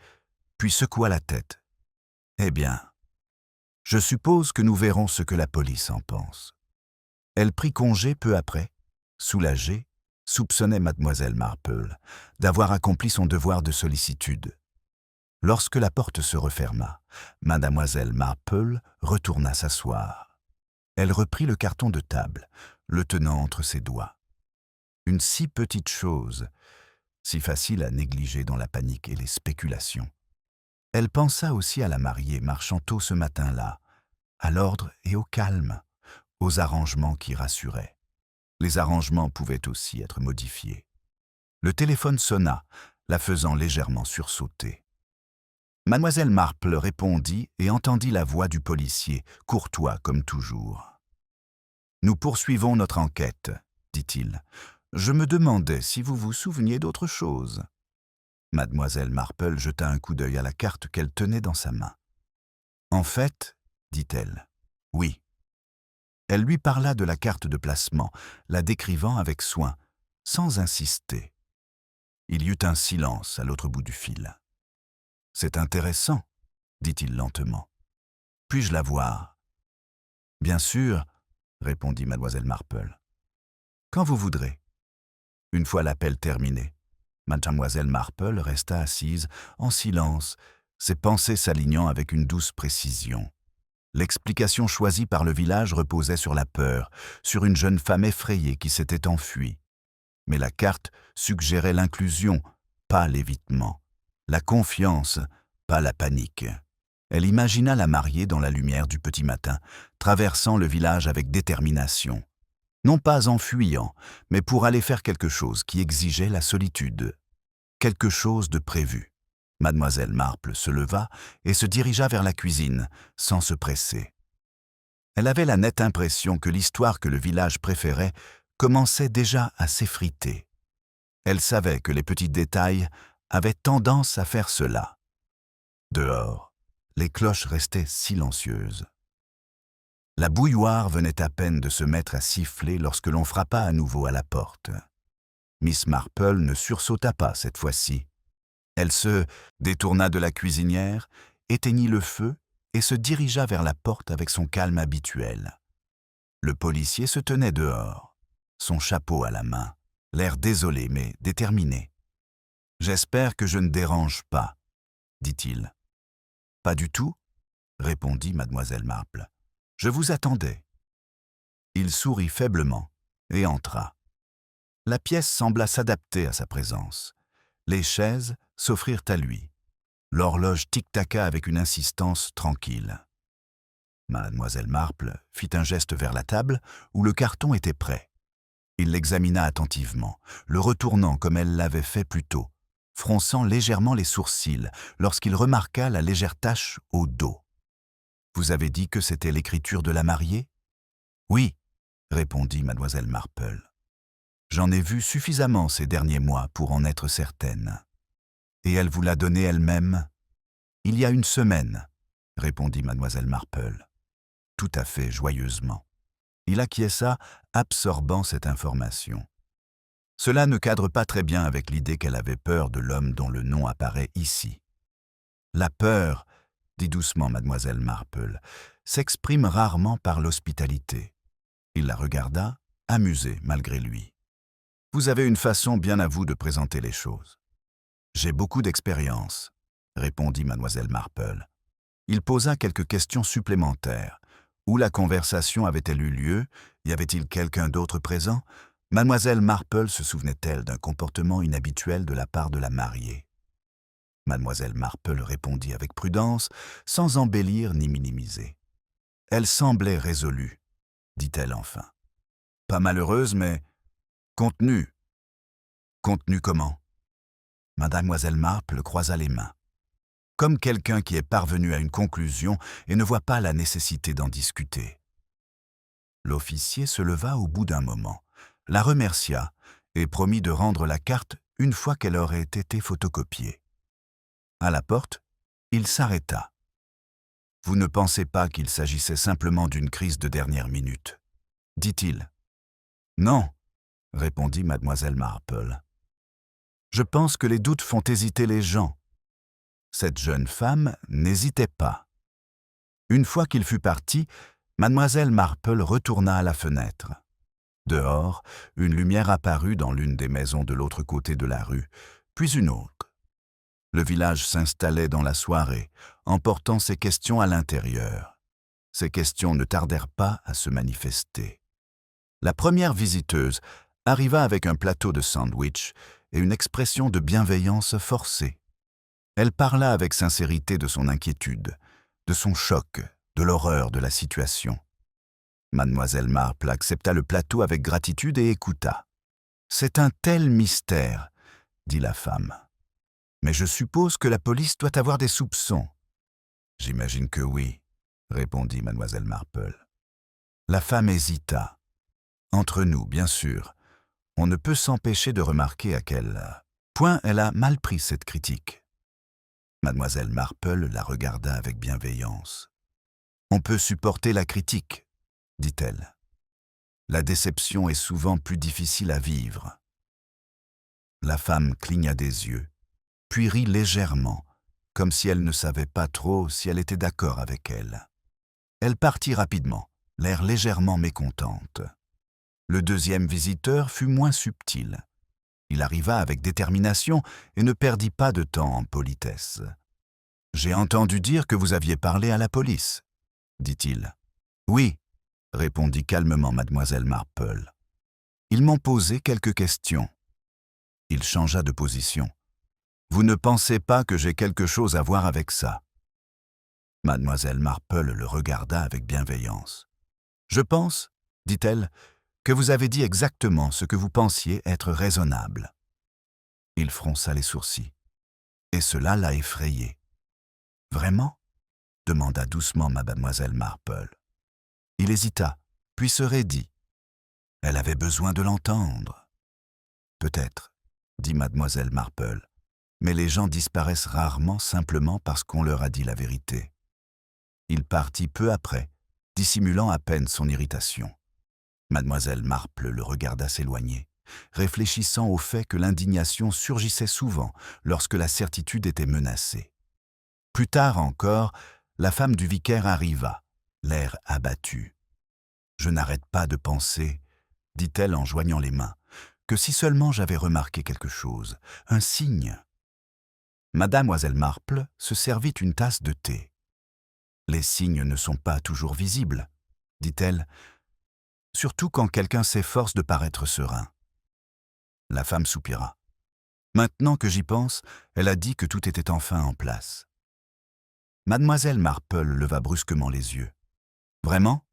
puis secoua la tête. « Eh bien, je suppose que nous verrons ce que la police en pense. » Elle prit congé peu après, soulagée, soupçonnait mademoiselle Marple d'avoir accompli son devoir de sollicitude. Lorsque la porte se referma, mademoiselle Marple retourna s'asseoir. Elle reprit le carton de table, le tenant entre ses doigts. Une si petite chose, si facile à négliger dans la panique et les spéculations. Elle pensa aussi à la mariée marchant tôt ce matin-là, à l'ordre et au calme, aux arrangements qui rassuraient. Les arrangements pouvaient aussi être modifiés. Le téléphone sonna, la faisant légèrement sursauter. Mademoiselle Marple répondit et entendit la voix du policier, courtois comme toujours. « Nous poursuivons notre enquête, » dit-il. « Je me demandais si vous vous souveniez d'autre chose. » Mademoiselle Marple jeta un coup d'œil à la carte qu'elle tenait dans sa main. « En fait, » dit-elle, « oui. » Elle lui parla de la carte de placement, la décrivant avec soin, sans insister. Il y eut un silence à l'autre bout du fil. « C'est intéressant, » dit-il lentement. « Puis-je la voir ?»« Bien sûr, » répondit mademoiselle Marple. « Quand vous voudrez. » Une fois l'appel terminé, mademoiselle Marple resta assise, en silence, ses pensées s'alignant avec une douce précision. L'explication choisie par le village reposait sur la peur, sur une jeune femme effrayée qui s'était enfuie. Mais la carte suggérait l'inclusion, pas l'évitement, la confiance, pas la panique. Elle imagina la mariée dans la lumière du petit matin, traversant le village avec détermination. Non pas en fuyant, mais pour aller faire quelque chose qui exigeait la solitude. Quelque chose de prévu. Mademoiselle Marple se leva et se dirigea vers la cuisine, sans se presser. Elle avait la nette impression que l'histoire que le village préférait commençait déjà à s'effriter. Elle savait que les petits détails avaient tendance à faire cela. Dehors, les cloches restaient silencieuses. La bouilloire venait à peine de se mettre à siffler lorsque l'on frappa à nouveau à la porte. Miss Marple ne sursauta pas cette fois-ci. Elle se détourna de la cuisinière, éteignit le feu et se dirigea vers la porte avec son calme habituel. Le policier se tenait dehors, son chapeau à la main, l'air désolé mais déterminé. « J'espère que je ne dérange pas, » dit-il. « Pas du tout, » répondit mademoiselle Marple. « Je vous attendais. » Il sourit faiblement et entra. La pièce sembla s'adapter à sa présence. Les chaises s'offrirent à lui. L'horloge tic-taqua avec une insistance tranquille. Mademoiselle Marple fit un geste vers la table où le carton était prêt. Il l'examina attentivement, le retournant comme elle l'avait fait plus tôt, fronçant légèrement les sourcils lorsqu'il remarqua la légère tache au dos. « Vous avez dit que c'était l'écriture de la mariée ?»« Oui, » répondit mademoiselle Marple. « J'en ai vu suffisamment ces derniers mois pour en être certaine. »« Et elle vous l'a donnée elle-même ?»« Il y a une semaine, » répondit mademoiselle Marple, tout à fait joyeusement. Il acquiesça, absorbant cette information. Cela ne cadre pas très bien avec l'idée qu'elle avait peur de l'homme dont le nom apparaît ici. La peur, dit doucement mademoiselle Marple, s'exprime rarement par l'hospitalité. Il la regarda, amusé malgré lui. Vous avez une façon bien à vous de présenter les choses. J'ai beaucoup d'expérience, répondit mademoiselle Marple. Il posa quelques questions supplémentaires. Où la conversation avait-elle eu lieu? Y avait-il quelqu'un d'autre présent? Mademoiselle Marple se souvenait-elle d'un comportement inhabituel de la part de la mariée? Mademoiselle Marple répondit avec prudence, sans embellir ni minimiser. Elle semblait résolue, dit-elle enfin. Pas malheureuse, mais contenue. Contenue comment? Mademoiselle Marple croisa les mains. Comme quelqu'un qui est parvenu à une conclusion et ne voit pas la nécessité d'en discuter. L'officier se leva au bout d'un moment, la remercia et promit de rendre la carte une fois qu'elle aurait été photocopiée. À la porte, il s'arrêta. « Vous ne pensez pas qu'il s'agissait simplement d'une crise de dernière minute ?» dit-il. « Non, » répondit mademoiselle Marple. « Je pense que les doutes font hésiter les gens. » Cette jeune femme n'hésitait pas. Une fois qu'il fut parti, mademoiselle Marple retourna à la fenêtre. Dehors, une lumière apparut dans l'une des maisons de l'autre côté de la rue, puis une autre. Le village s'installait dans la soirée, emportant ses questions à l'intérieur. Ces questions ne tardèrent pas à se manifester. La première visiteuse arriva avec un plateau de sandwich et une expression de bienveillance forcée. Elle parla avec sincérité de son inquiétude, de son choc, de l'horreur de la situation. Mademoiselle Marple accepta le plateau avec gratitude et écouta. « C'est un tel mystère, » dit la femme. « Mais je suppose que la police doit avoir des soupçons. »« J'imagine que oui, » répondit mademoiselle Marple. La femme hésita. Entre nous, bien sûr, on ne peut s'empêcher de remarquer à quel point elle a mal pris cette critique. Mademoiselle Marple la regarda avec bienveillance. « On peut supporter la critique, » dit-elle. « La déception est souvent plus difficile à vivre. » La femme cligna des yeux, puis rit légèrement, comme si elle ne savait pas trop si elle était d'accord avec elle. Elle partit rapidement, l'air légèrement mécontente. Le deuxième visiteur fut moins subtil. Il arriva avec détermination et ne perdit pas de temps en politesse. « J'ai entendu dire que vous aviez parlé à la police, » dit-il. « Oui, » répondit calmement mademoiselle Marple. « Ils m'ont posé quelques questions. » Il changea de position. « Vous ne pensez pas que j'ai quelque chose à voir avec ça ?» Mademoiselle Marple le regarda avec bienveillance. « Je pense, » dit-elle, « que vous avez dit exactement ce que vous pensiez être raisonnable. » Il fronça les sourcils. Et cela l'a effrayé. « Vraiment ?» demanda doucement mademoiselle Marple. Il hésita, puis se raidit. Elle avait besoin de l'entendre. « Peut-être, » dit mademoiselle Marple, « mais les gens disparaissent rarement simplement parce qu'on leur a dit la vérité. » Il partit peu après, dissimulant à peine son irritation. Mademoiselle Marple le regarda s'éloigner, réfléchissant au fait que l'indignation surgissait souvent lorsque la certitude était menacée. Plus tard encore, la femme du vicaire arriva, l'air abattu. « Je n'arrête pas de penser, » dit-elle en joignant les mains, « que si seulement j'avais remarqué quelque chose, un signe. » Mademoiselle Marple se servit une tasse de thé. « Les signes ne sont pas toujours visibles, » dit-elle, « surtout quand quelqu'un s'efforce de paraître serein. » La femme soupira. Maintenant que j'y pense, elle a dit que tout était enfin en place. Mademoiselle Marple leva brusquement les yeux. « Vraiment ? » ?»«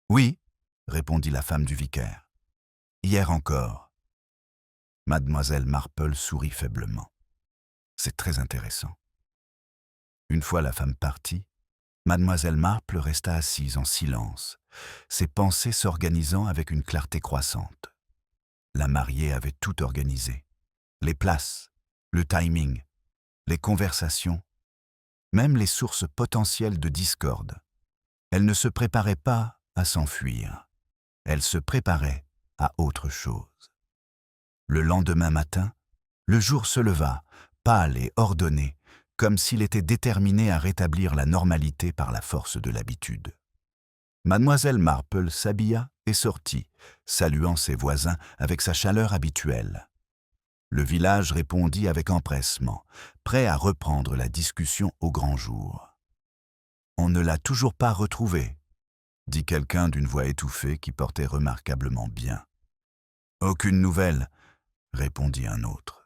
Oui, » répondit la femme du vicaire. « Hier encore. » Mademoiselle Marple sourit faiblement. « C'est très intéressant. » Une fois la femme partie, Mademoiselle Marple resta assise en silence, ses pensées s'organisant avec une clarté croissante. La mariée avait tout organisé. Les places, le timing, les conversations, même les sources potentielles de discorde. Elle ne se préparait pas à s'enfuir. Elle se préparait à autre chose. Le lendemain matin, le jour se leva, pâle et ordonné, comme s'il était déterminé à rétablir la normalité par la force de l'habitude. Mademoiselle Marple s'habilla et sortit, saluant ses voisins avec sa chaleur habituelle. Le village répondit avec empressement, prêt à reprendre la discussion au grand jour. « On ne l'a toujours pas retrouvée, » dit quelqu'un d'une voix étouffée qui portait remarquablement bien. « Aucune nouvelle, » répondit un autre.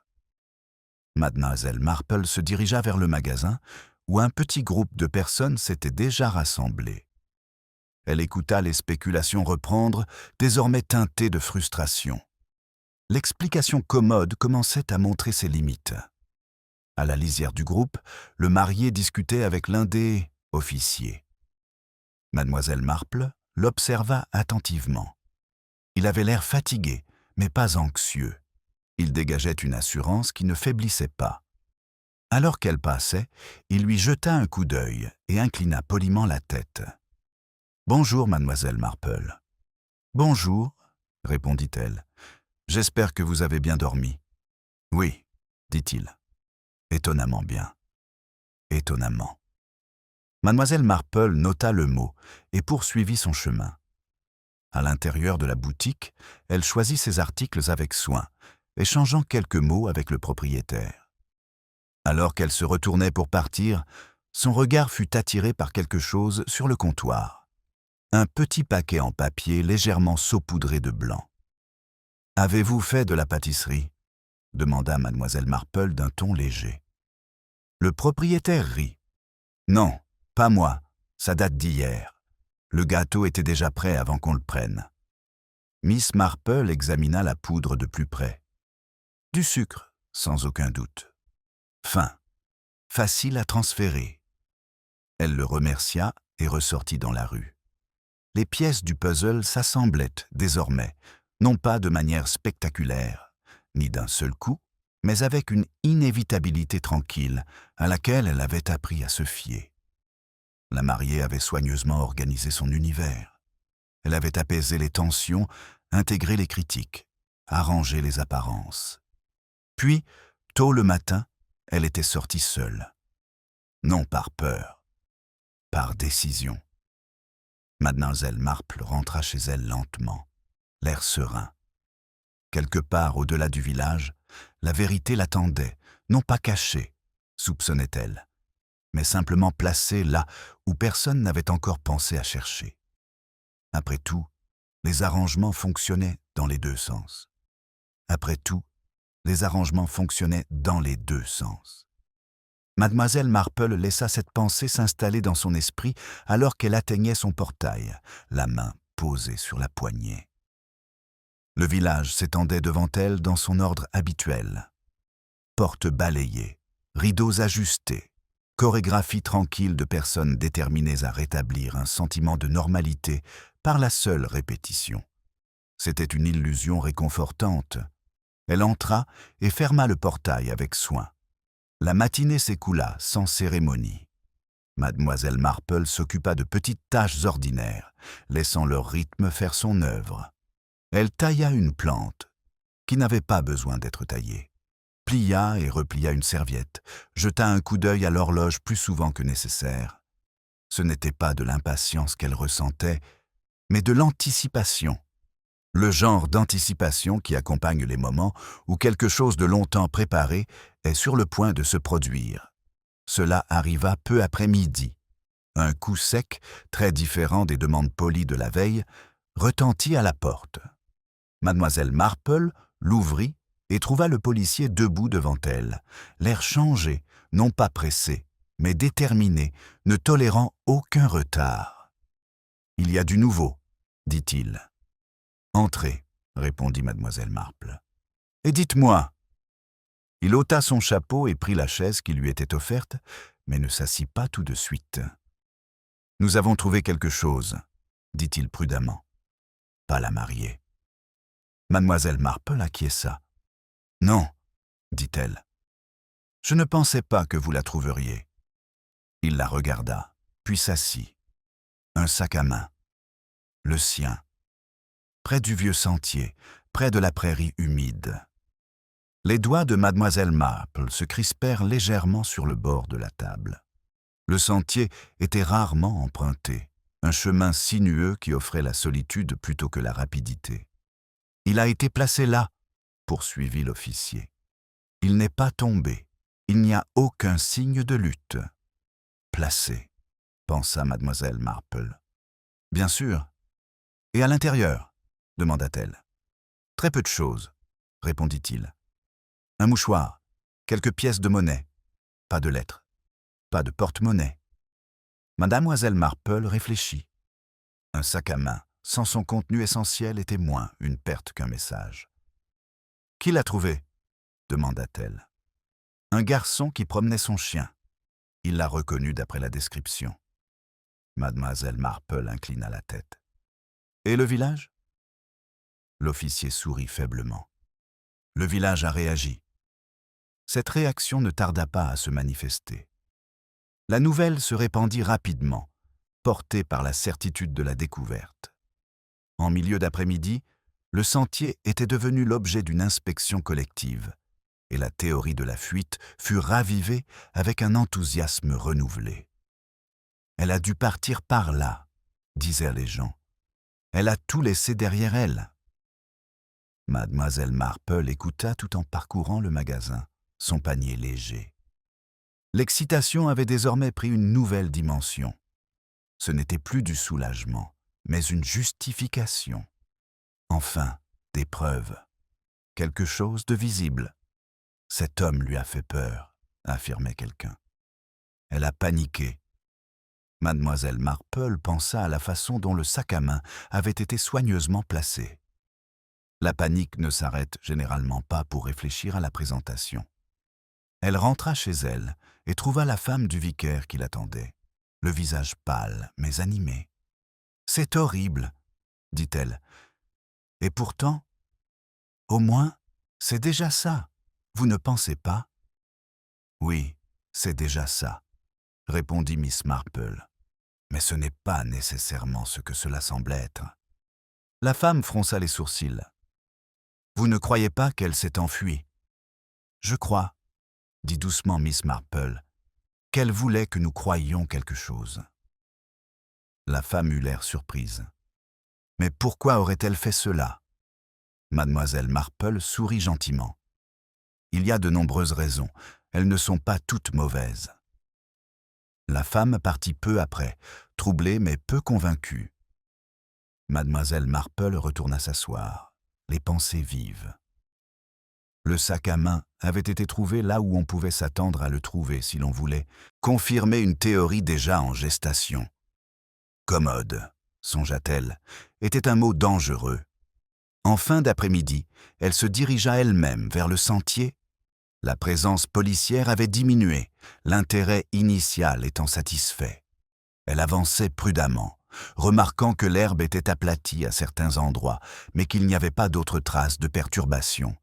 Mademoiselle Marple se dirigea vers le magasin où un petit groupe de personnes s'était déjà rassemblé. Elle écouta les spéculations reprendre, désormais teintées de frustration. L'explication commode commençait à montrer ses limites. À la lisière du groupe, le marié discutait avec l'un des officiers. Mademoiselle Marple l'observa attentivement. Il avait l'air fatigué, mais pas anxieux. Il dégageait une assurance qui ne faiblissait pas. Alors qu'elle passait, il lui jeta un coup d'œil et inclina poliment la tête. « Bonjour, mademoiselle Marple. »« Bonjour, » répondit-elle. « J'espère que vous avez bien dormi. »« Oui, » dit-il. « Étonnamment bien. »« Étonnamment. » Mademoiselle Marple nota le mot et poursuivit son chemin. À l'intérieur de la boutique, elle choisit ses articles avec soin, échangeant quelques mots avec le propriétaire. Alors qu'elle se retournait pour partir, son regard fut attiré par quelque chose sur le comptoir. Un petit paquet en papier légèrement saupoudré de blanc. « Avez-vous fait de la pâtisserie ?» demanda mademoiselle Marple d'un ton léger. Le propriétaire rit. « Non, pas moi, ça date d'hier. Le gâteau était déjà prêt avant qu'on le prenne. » Miss Marple examina la poudre de plus près. Du sucre, sans aucun doute. Fin, facile à transférer. Elle le remercia et ressortit dans la rue. Les pièces du puzzle s'assemblaient désormais, non pas de manière spectaculaire, ni d'un seul coup, mais avec une inévitabilité tranquille à laquelle elle avait appris à se fier. La mariée avait soigneusement organisé son univers. Elle avait apaisé les tensions, intégré les critiques, arrangé les apparences. Puis, tôt le matin, elle était sortie seule. Non par peur, par décision. Mademoiselle Marple rentra chez elle lentement, l'air serein. Quelque part au-delà du village, la vérité l'attendait, non pas cachée, soupçonnait-elle, mais simplement placée là où personne n'avait encore pensé à chercher. Après tout, les arrangements fonctionnaient dans les deux sens. Après tout, les arrangements fonctionnaient dans les deux sens. Mademoiselle Marple laissa cette pensée s'installer dans son esprit alors qu'elle atteignait son portail, la main posée sur la poignée. Le village s'étendait devant elle dans son ordre habituel. Portes balayées, rideaux ajustés, chorégraphie tranquille de personnes déterminées à rétablir un sentiment de normalité par la seule répétition. C'était une illusion réconfortante. Elle entra et ferma le portail avec soin. La matinée s'écoula sans cérémonie. Mademoiselle Marple s'occupa de petites tâches ordinaires, laissant leur rythme faire son œuvre. Elle tailla une plante, qui n'avait pas besoin d'être taillée, plia et replia une serviette, jeta un coup d'œil à l'horloge plus souvent que nécessaire. Ce n'était pas de l'impatience qu'elle ressentait, mais de l'anticipation. Le genre d'anticipation qui accompagne les moments où quelque chose de longtemps préparé est sur le point de se produire. Cela arriva peu après midi. Un coup sec, très différent des demandes polies de la veille, retentit à la porte. Mademoiselle Marple l'ouvrit et trouva le policier debout devant elle, l'air changé, non pas pressé, mais déterminé, ne tolérant aucun retard. « Il y a du nouveau, dit-il. »« Entrez, répondit mademoiselle Marple. Et dites-moi. » Il ôta son chapeau et prit la chaise qui lui était offerte, mais ne s'assit pas tout de suite. « Nous avons trouvé quelque chose, dit-il prudemment. Pas la mariée. Mademoiselle Marple acquiesça. « Non, dit-elle. Je ne pensais pas que vous la trouveriez. » Il la regarda, puis s'assit. Un sac à main. Le sien. Près du vieux sentier, près de la prairie humide. Les doigts de mademoiselle Marple se crispèrent légèrement sur le bord de la table. Le sentier était rarement emprunté, un chemin sinueux qui offrait la solitude plutôt que la rapidité. « Il a été placé là, » poursuivit l'officier. « Il n'est pas tombé. Il n'y a aucun signe de lutte. »« Placé, » pensa mademoiselle Marple. « Bien sûr. Et à l'intérieur ?» demanda-t-elle. « Très peu de choses, » répondit-il. « Un mouchoir, quelques pièces de monnaie, pas de lettres, pas de porte-monnaie. » Mademoiselle Marple réfléchit. Un sac à main, sans son contenu essentiel, était moins une perte qu'un message. « Qui l'a trouvé ?» demanda-t-elle. « Un garçon qui promenait son chien. Il l'a reconnu d'après la description. » Mademoiselle Marple inclina la tête. « Et le village ?» L'officier sourit faiblement. « Le village a réagi. » Cette réaction ne tarda pas à se manifester. La nouvelle se répandit rapidement, portée par la certitude de la découverte. En milieu d'après-midi, le sentier était devenu l'objet d'une inspection collective, et la théorie de la fuite fut ravivée avec un enthousiasme renouvelé. « Elle a dû partir par là, » disaient les gens. « Elle a tout laissé derrière elle. » Mademoiselle Marple écouta tout en parcourant le magasin, son panier léger. L'excitation avait désormais pris une nouvelle dimension. Ce n'était plus du soulagement, mais une justification. Enfin, des preuves. Quelque chose de visible. Cet homme lui a fait peur, affirmait quelqu'un. Elle a paniqué. Mademoiselle Marple pensa à la façon dont le sac à main avait été soigneusement placé. La panique ne s'arrête généralement pas pour réfléchir à la présentation. Elle rentra chez elle et trouva la femme du vicaire qui l'attendait, le visage pâle mais animé. « C'est horrible, » dit-elle. « Et pourtant, au moins, c'est déjà ça, vous ne pensez pas ?»« Oui, c'est déjà ça, » répondit Miss Marple. « Mais ce n'est pas nécessairement ce que cela semble être. » La femme fronça les sourcils. « Vous ne croyez pas qu'elle s'est enfuie ?»« Je crois, » dit doucement Miss Marple, « qu'elle voulait que nous croyions quelque chose. » La femme eut l'air surprise. « Mais pourquoi aurait-elle fait cela ?» Mademoiselle Marple sourit gentiment. « Il y a de nombreuses raisons, elles ne sont pas toutes mauvaises. » La femme partit peu après, troublée mais peu convaincue. Mademoiselle Marple retourna s'asseoir, les pensées vives. Le sac à main avait été trouvé là où on pouvait s'attendre à le trouver si l'on voulait confirmer une théorie déjà en gestation. Commode, songea-t-elle, était un mot dangereux. En fin d'après-midi, elle se dirigea elle-même vers le sentier. La présence policière avait diminué, l'intérêt initial étant satisfait. Elle avançait prudemment, remarquant que l'herbe était aplatie à certains endroits, mais qu'il n'y avait pas d'autres traces de perturbation.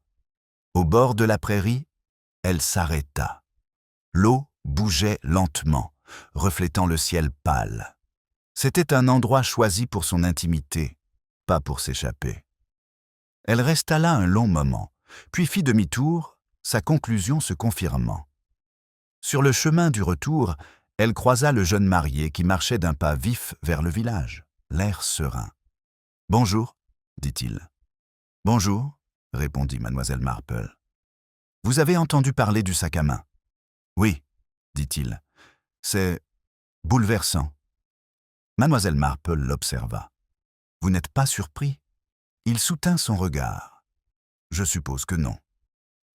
Au bord de la prairie, elle s'arrêta. L'eau bougeait lentement, reflétant le ciel pâle. C'était un endroit choisi pour son intimité, pas pour s'échapper. Elle resta là un long moment, puis fit demi-tour, sa conclusion se confirmant. Sur le chemin du retour, elle croisa le jeune marié qui marchait d'un pas vif vers le village, l'air serein. « Bonjour, dit-il. « Bonjour, répondit mademoiselle Marple. « Vous avez entendu parler du sac à main ?»« Oui, dit-il. C'est bouleversant. » Mademoiselle Marple l'observa. « Vous n'êtes pas surpris ?» Il soutint son regard. « Je suppose que non. »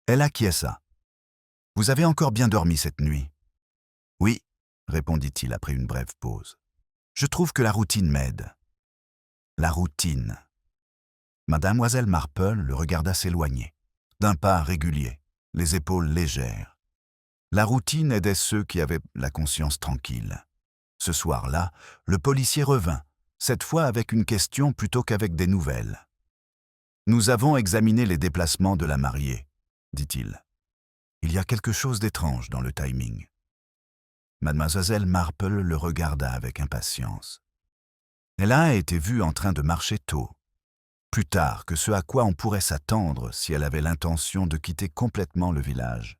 Elle acquiesça. « Vous avez encore bien dormi cette nuit ?»« Oui, répondit-il après une brève pause. Je trouve que la routine m'aide. » La routine. Mademoiselle Marple le regarda s'éloigner, d'un pas régulier, les épaules légères. La routine aidait ceux qui avaient la conscience tranquille. Ce soir-là, le policier revint, cette fois avec une question plutôt qu'avec des nouvelles. « Nous avons examiné les déplacements de la mariée, » dit-il. « Il y a quelque chose d'étrange dans le timing. » Mademoiselle Marple le regarda avec impatience. Elle a été vue en train de marcher tôt, plus tard que ce à quoi on pourrait s'attendre si elle avait l'intention de quitter complètement le village.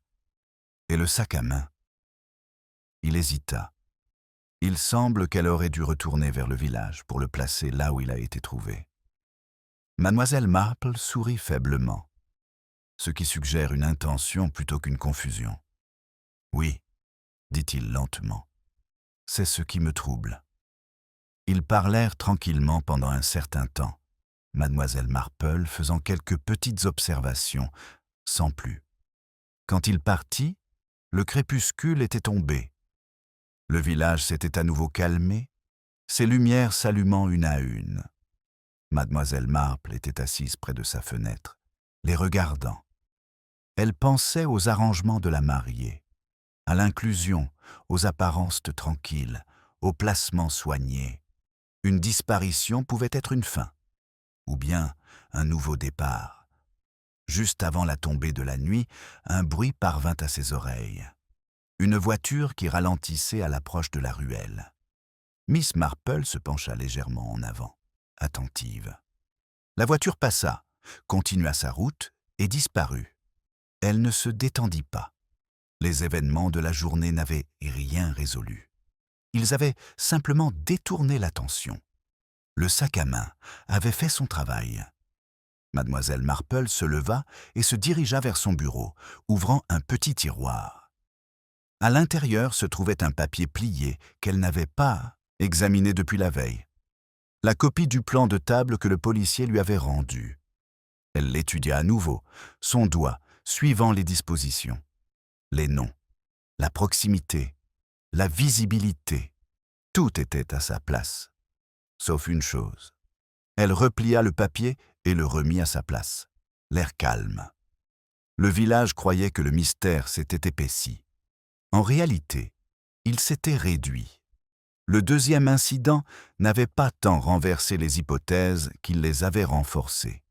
Et le sac à main. Il hésita. Il semble qu'elle aurait dû retourner vers le village pour le placer là où il a été trouvé. Mademoiselle Marple sourit faiblement, ce qui suggère une intention plutôt qu'une confusion. « Oui, » dit-il lentement, « c'est ce qui me trouble. » Ils parlèrent tranquillement pendant un certain temps, mademoiselle Marple faisant quelques petites observations, sans plus. Quand il partit, le crépuscule était tombé. Le village s'était à nouveau calmé, ses lumières s'allumant une à une. Mademoiselle Marple était assise près de sa fenêtre, les regardant. Elle pensait aux arrangements de la mariée, à l'inclusion, aux apparences tranquilles, au placement soigné. Une disparition pouvait être une fin, ou bien un nouveau départ. Juste avant la tombée de la nuit, un bruit parvint à ses oreilles. Une voiture qui ralentissait à l'approche de la ruelle. Miss Marple se pencha légèrement en avant, attentive. La voiture passa, continua sa route et disparut. Elle ne se détendit pas. Les événements de la journée n'avaient rien résolu. Ils avaient simplement détourné l'attention. Le sac à main avait fait son travail. Mademoiselle Marple se leva et se dirigea vers son bureau, ouvrant un petit tiroir. À l'intérieur se trouvait un papier plié qu'elle n'avait pas examiné depuis la veille. La copie du plan de table que le policier lui avait rendu. Elle l'étudia à nouveau, son doigt suivant les dispositions. Les noms, la proximité, la visibilité, tout était à sa place. Sauf une chose. Elle replia le papier et le remit à sa place, l'air calme. Le village croyait que le mystère s'était épaissi. En réalité, il s'était réduit. Le deuxième incident n'avait pas tant renversé les hypothèses qu'il les avait renforcées.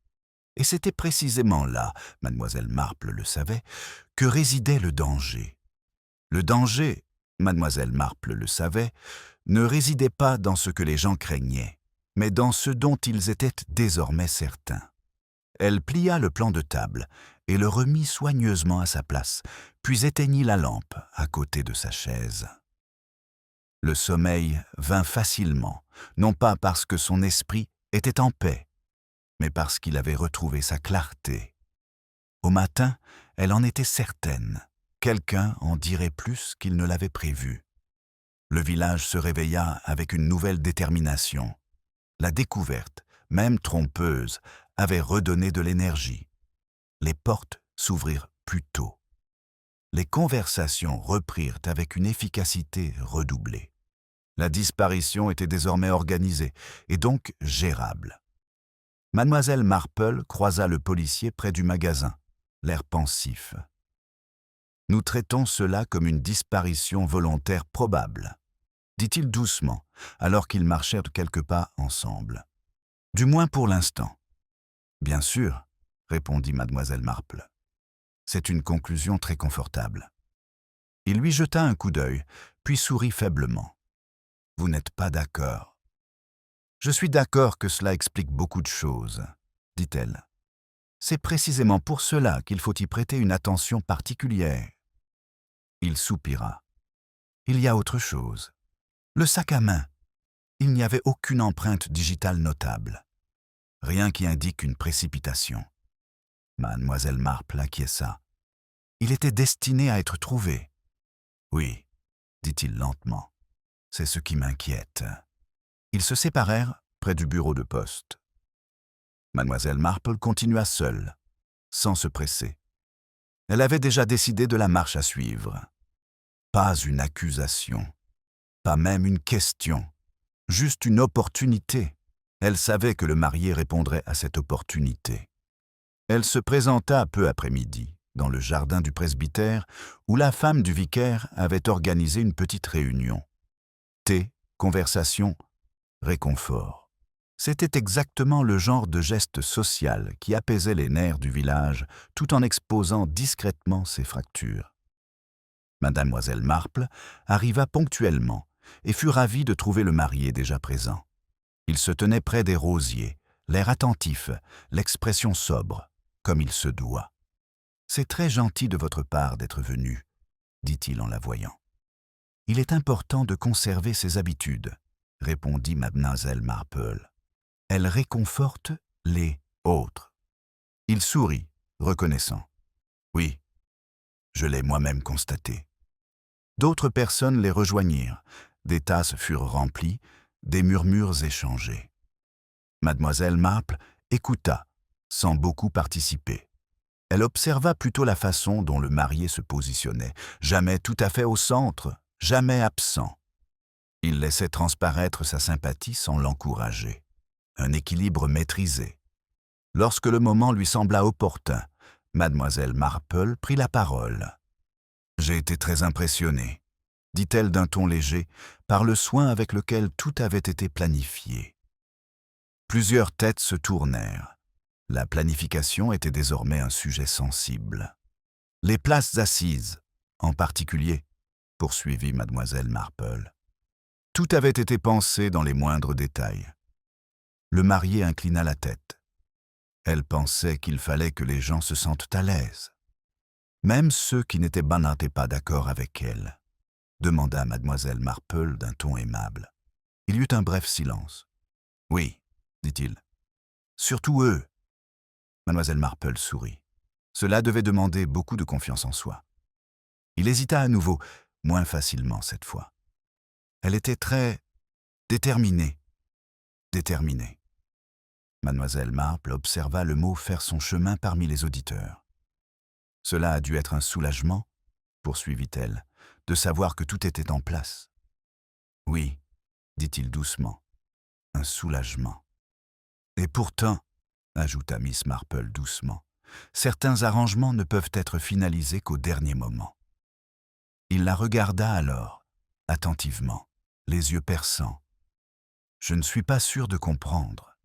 Et c'était précisément là, mademoiselle Marple le savait, que résidait le danger. Le danger, mademoiselle Marple le savait, ne résidait pas dans ce que les gens craignaient, mais dans ce dont ils étaient désormais certains. Elle plia le plan de table et le remit soigneusement à sa place, puis éteignit la lampe à côté de sa chaise. Le sommeil vint facilement, non pas parce que son esprit était en paix, mais parce qu'il avait retrouvé sa clarté. Au matin, elle en était certaine. Quelqu'un en dirait plus qu'il ne l'avait prévu. Le village se réveilla avec une nouvelle détermination. La découverte, même trompeuse, avait redonné de l'énergie. Les portes s'ouvrirent plus tôt. Les conversations reprirent avec une efficacité redoublée. La disparition était désormais organisée et donc gérable. Mademoiselle Marple croisa le policier près du magasin, l'air pensif. « Nous traitons cela comme une disparition volontaire probable, » dit-il doucement, alors qu'ils marchèrent quelques pas ensemble. « Du moins pour l'instant. »« Bien sûr, » répondit mademoiselle Marple. « C'est une conclusion très confortable. » Il lui jeta un coup d'œil, puis sourit faiblement. « Vous n'êtes pas d'accord. »« Je suis d'accord que cela explique beaucoup de choses, » dit-elle. « C'est précisément pour cela qu'il faut y prêter une attention particulière. » Il soupira. « Il y a autre chose. Le sac à main. Il n'y avait aucune empreinte digitale notable. Rien qui indique une précipitation. » Mademoiselle Marple acquiesça. « Il était destiné à être trouvé. »« Oui, » dit-il lentement. « C'est ce qui m'inquiète. » Ils se séparèrent près du bureau de poste. Mademoiselle Marple continua seule, sans se presser. Elle avait déjà décidé de la marche à suivre. Pas une accusation, pas même une question, juste une opportunité. Elle savait que le marié répondrait à cette opportunité. Elle se présenta peu après midi, dans le jardin du presbytère, où la femme du vicaire avait organisé une petite réunion. Thé, conversation, réconfort. C'était exactement le genre de geste social qui apaisait les nerfs du village tout en exposant discrètement ses fractures. Mademoiselle Marple arriva ponctuellement et fut ravie de trouver le marié déjà présent. Il se tenait près des rosiers, l'air attentif, l'expression sobre, comme il se doit. « C'est très gentil de votre part d'être venu, » dit-il en la voyant. « Il est important de conserver ses habitudes, » répondit mademoiselle Marple. « Elle réconforte les autres. » Il sourit, reconnaissant. « Oui, je l'ai moi-même constaté. » D'autres personnes les rejoignirent. Des tasses furent remplies, des murmures échangés. Mademoiselle Marple écouta, sans beaucoup participer. Elle observa plutôt la façon dont le marié se positionnait, jamais tout à fait au centre, jamais absent. Il laissait transparaître sa sympathie sans l'encourager. Un équilibre maîtrisé. Lorsque le moment lui sembla opportun, mademoiselle Marple prit la parole. « J'ai été très impressionnée, » dit-elle d'un ton léger, par le soin avec lequel tout avait été planifié. Plusieurs têtes se tournèrent. La planification était désormais un sujet sensible. « Les places assises, en particulier, » poursuivit mademoiselle Marple. Tout avait été pensé dans les moindres détails. Le marié inclina la tête. Elle pensait qu'il fallait que les gens se sentent à l'aise. Même ceux qui n'étaient pas d'accord avec elle, demanda mademoiselle Marple d'un ton aimable. Il y eut un bref silence. « Oui, » dit-il. « Surtout eux. » Mademoiselle Marple sourit. Cela devait demander beaucoup de confiance en soi. Il hésita à nouveau, moins facilement cette fois. Elle était très déterminée. Déterminée. Mademoiselle Marple observa le mot faire son chemin parmi les auditeurs. « Cela a dû être un soulagement, » poursuivit-elle, « de savoir que tout était en place. »« Oui, » dit-il doucement, « un soulagement. »« Et pourtant, » ajouta Miss Marple doucement, « certains arrangements ne peuvent être finalisés qu'au dernier moment. » Il la regarda alors, attentivement, les yeux perçants. « Je ne suis pas sûr de comprendre. »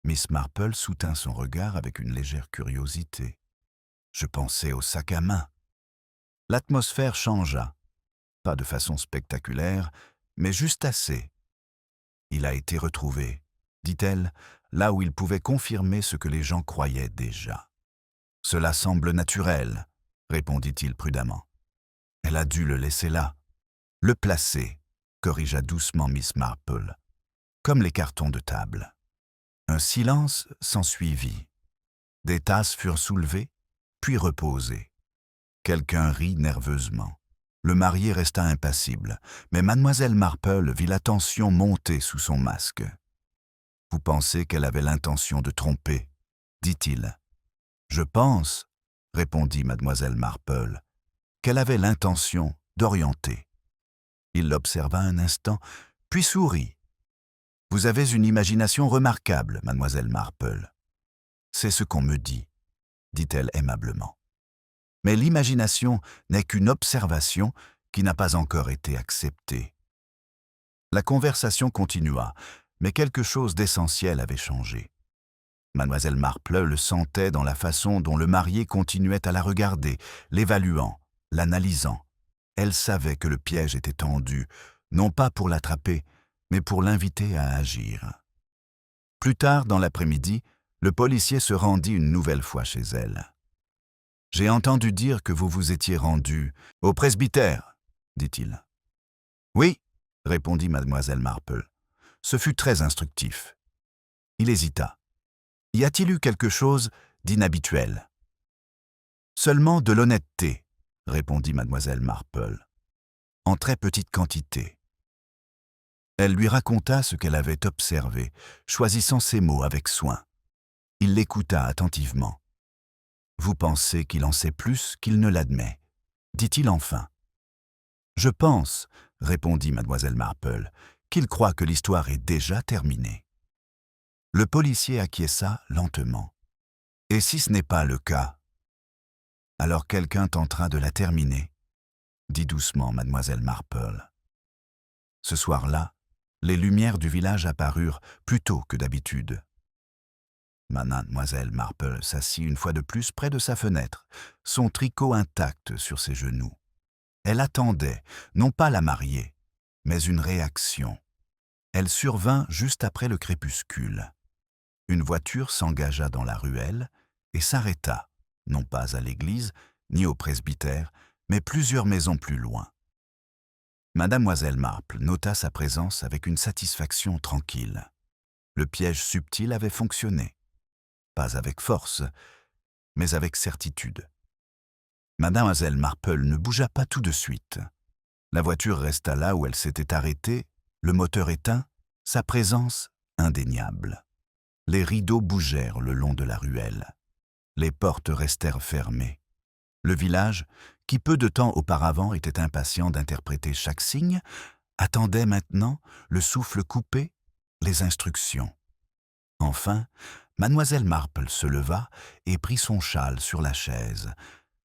Miss Marple soutint son regard avec une légère curiosité. « Je pensais au sac à main. » L'atmosphère changea, pas de façon spectaculaire, mais juste assez. « Il a été retrouvé, » dit-elle, là où il pouvait confirmer ce que les gens croyaient déjà. « Cela semble naturel, » répondit-il prudemment. « Elle a dû le laisser là. Le placer, » corrigea doucement Miss Marple, « comme les cartons de table. » Un silence s'ensuivit. Des tasses furent soulevées, puis reposées. Quelqu'un rit nerveusement. Le marié resta impassible, mais mademoiselle Marple vit la tension monter sous son masque. « Vous pensez qu'elle avait l'intention de tromper ?» dit-il. « Je pense, » répondit mademoiselle Marple, « qu'elle avait l'intention d'orienter. » Il l'observa un instant, puis sourit. « Vous avez une imagination remarquable, mademoiselle Marple. »« C'est ce qu'on me dit, » dit-elle aimablement. « Mais l'imagination n'est qu'une observation qui n'a pas encore été acceptée. » La conversation continua, mais quelque chose d'essentiel avait changé. Mademoiselle Marple le sentait dans la façon dont le marié continuait à la regarder, l'évaluant, l'analysant. Elle savait que le piège était tendu, non pas pour l'attraper, mais pour l'inviter à agir. Plus tard dans l'après-midi, le policier se rendit une nouvelle fois chez elle. « J'ai entendu dire que vous vous étiez rendu au presbytère, dit-il. « Oui, répondit mademoiselle Marple. Ce fut très instructif. » Il hésita. « Y a-t-il eu quelque chose d'inhabituel ?»« Seulement de l'honnêteté, » répondit mademoiselle Marple. « En très petite quantité. » Elle lui raconta ce qu'elle avait observé, choisissant ses mots avec soin. Il l'écouta attentivement. « Vous pensez qu'il en sait plus qu'il ne l'admet ?» dit-il enfin. « Je pense, » répondit mademoiselle Marple, « qu'il croit que l'histoire est déjà terminée. » Le policier acquiesça lentement. « Et si ce n'est pas le cas ? Alors quelqu'un tentera de la terminer, » dit doucement mademoiselle Marple. Ce soir-là, les lumières du village apparurent plus tôt que d'habitude. Mademoiselle Marple s'assit une fois de plus près de sa fenêtre, son tricot intact sur ses genoux. Elle attendait, non pas la mariée, mais une réaction. Elle survint juste après le crépuscule. Une voiture s'engagea dans la ruelle et s'arrêta, non pas à l'église, ni au presbytère, mais plusieurs maisons plus loin. Mademoiselle Marple nota sa présence avec une satisfaction tranquille. Le piège subtil avait fonctionné. Pas avec force, mais avec certitude. Mademoiselle Marple ne bougea pas tout de suite. La voiture resta là où elle s'était arrêtée, le moteur éteint, sa présence indéniable. Les rideaux bougèrent le long de la ruelle. Les portes restèrent fermées. Le village, qui peu de temps auparavant était impatient d'interpréter chaque signe, attendait maintenant, le souffle coupé, les instructions. Enfin, mademoiselle Marple se leva et prit son châle sur la chaise.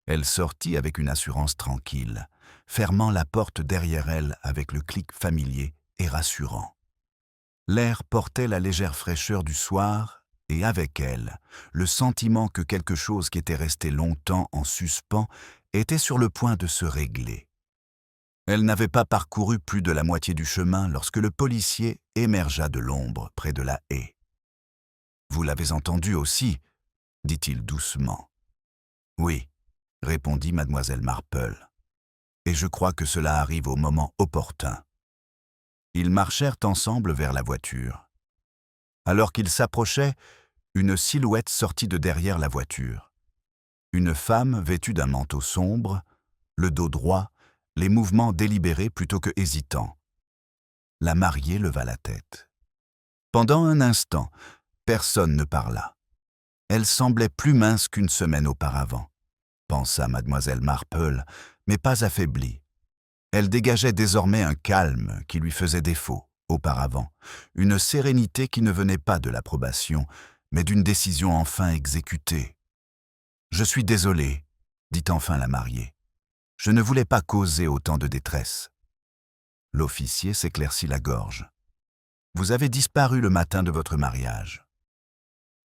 Elle sortit avec une assurance tranquille, fermant la porte derrière elle avec le clic familier et rassurant. L'air portait la légère fraîcheur du soir et avec elle, le sentiment que quelque chose qui était resté longtemps en suspens était sur le point de se régler. Elle n'avait pas parcouru plus de la moitié du chemin lorsque le policier émergea de l'ombre près de la haie. « Vous l'avez entendu aussi ?» dit-il doucement. « Oui, » répondit mademoiselle Marple. « Et je crois que cela arrive au moment opportun. » Ils marchèrent ensemble vers la voiture. Alors qu'ils s'approchaient, une silhouette sortit de derrière la voiture. Une femme vêtue d'un manteau sombre, le dos droit, les mouvements délibérés plutôt que hésitants. La mariée leva la tête. Pendant un instant, personne ne parla. Elle semblait plus mince qu'une semaine auparavant, pensa mademoiselle Marple, mais pas affaiblie. Elle dégageait désormais un calme qui lui faisait défaut, auparavant, une sérénité qui ne venait pas de l'approbation, mais d'une décision enfin exécutée. « Je suis désolée, » dit enfin la mariée. « Je ne voulais pas causer autant de détresse. » L'officier s'éclaircit la gorge. « Vous avez disparu le matin de votre mariage. »«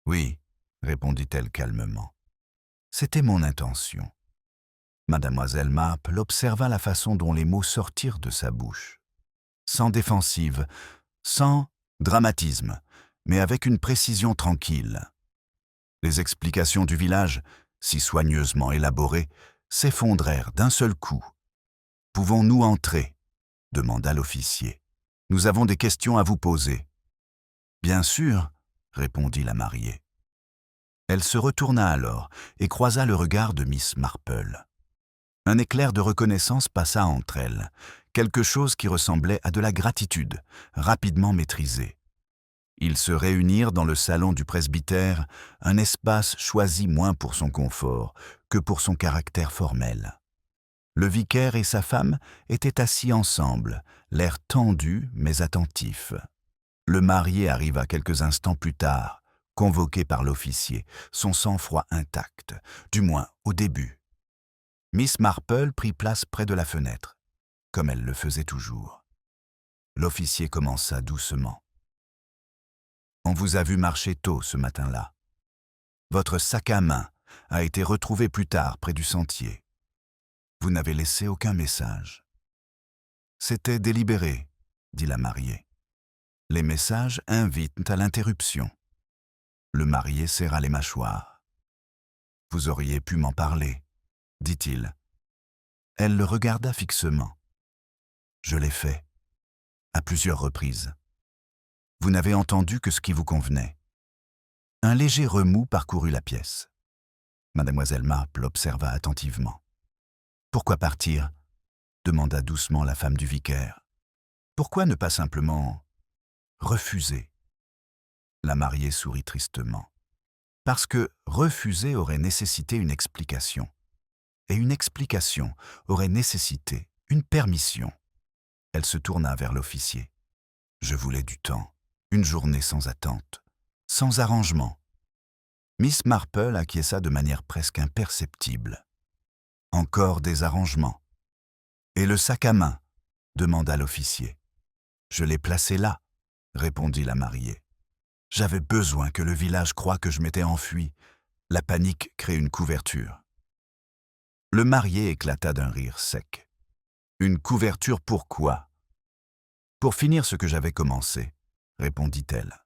Oui, » répondit-elle calmement. « C'était mon intention. » Mademoiselle Marple observa la façon dont les mots sortirent de sa bouche. Sans défensive, sans dramatisme, mais avec une précision tranquille. Les explications du village, si soigneusement élaborées, s'effondrèrent d'un seul coup. « Pouvons-nous entrer ?» demanda l'officier. « Nous avons des questions à vous poser. »« Bien sûr, » répondit la mariée. Elle se retourna alors et croisa le regard de Miss Marple. Un éclair de reconnaissance passa entre elles, quelque chose qui ressemblait à de la gratitude, rapidement maîtrisée. Ils se réunirent dans le salon du presbytère, un espace choisi moins pour son confort que pour son caractère formel. Le vicaire et sa femme étaient assis ensemble, l'air tendu mais attentif. Le marié arriva quelques instants plus tard, convoqué par l'officier, son sang-froid intact, du moins au début. Miss Marple prit place près de la fenêtre, comme elle le faisait toujours. L'officier commença doucement. « On vous a vu marcher tôt ce matin-là. Votre sac à main a été retrouvé plus tard près du sentier. Vous n'avez laissé aucun message. C'était délibéré, dit la mariée. Les messages invitent à l'interruption. Le marié serra les mâchoires. Vous auriez pu m'en parler, dit-il. Elle le regarda fixement. Je l'ai fait, à plusieurs reprises. Vous n'avez entendu que ce qui vous convenait. Un léger remous parcourut la pièce. Mademoiselle Marple observa attentivement. Pourquoi partir ? Demanda doucement la femme du vicaire. Pourquoi ne pas simplement refuser ? La mariée sourit tristement. Parce que refuser aurait nécessité une explication. Et une explication aurait nécessité une permission. Elle se tourna vers l'officier. Je voulais du temps, une journée sans attente, sans arrangement. Miss Marple acquiesça de manière presque imperceptible. Encore des arrangements. Et le sac à main ? Demanda l'officier. Je l'ai placé là, répondit la mariée. J'avais besoin que le village croie que je m'étais enfui. La panique crée une couverture. Le marié éclata d'un rire sec. Une couverture pour quoi ? Pour finir ce que j'avais commencé, répondit-elle.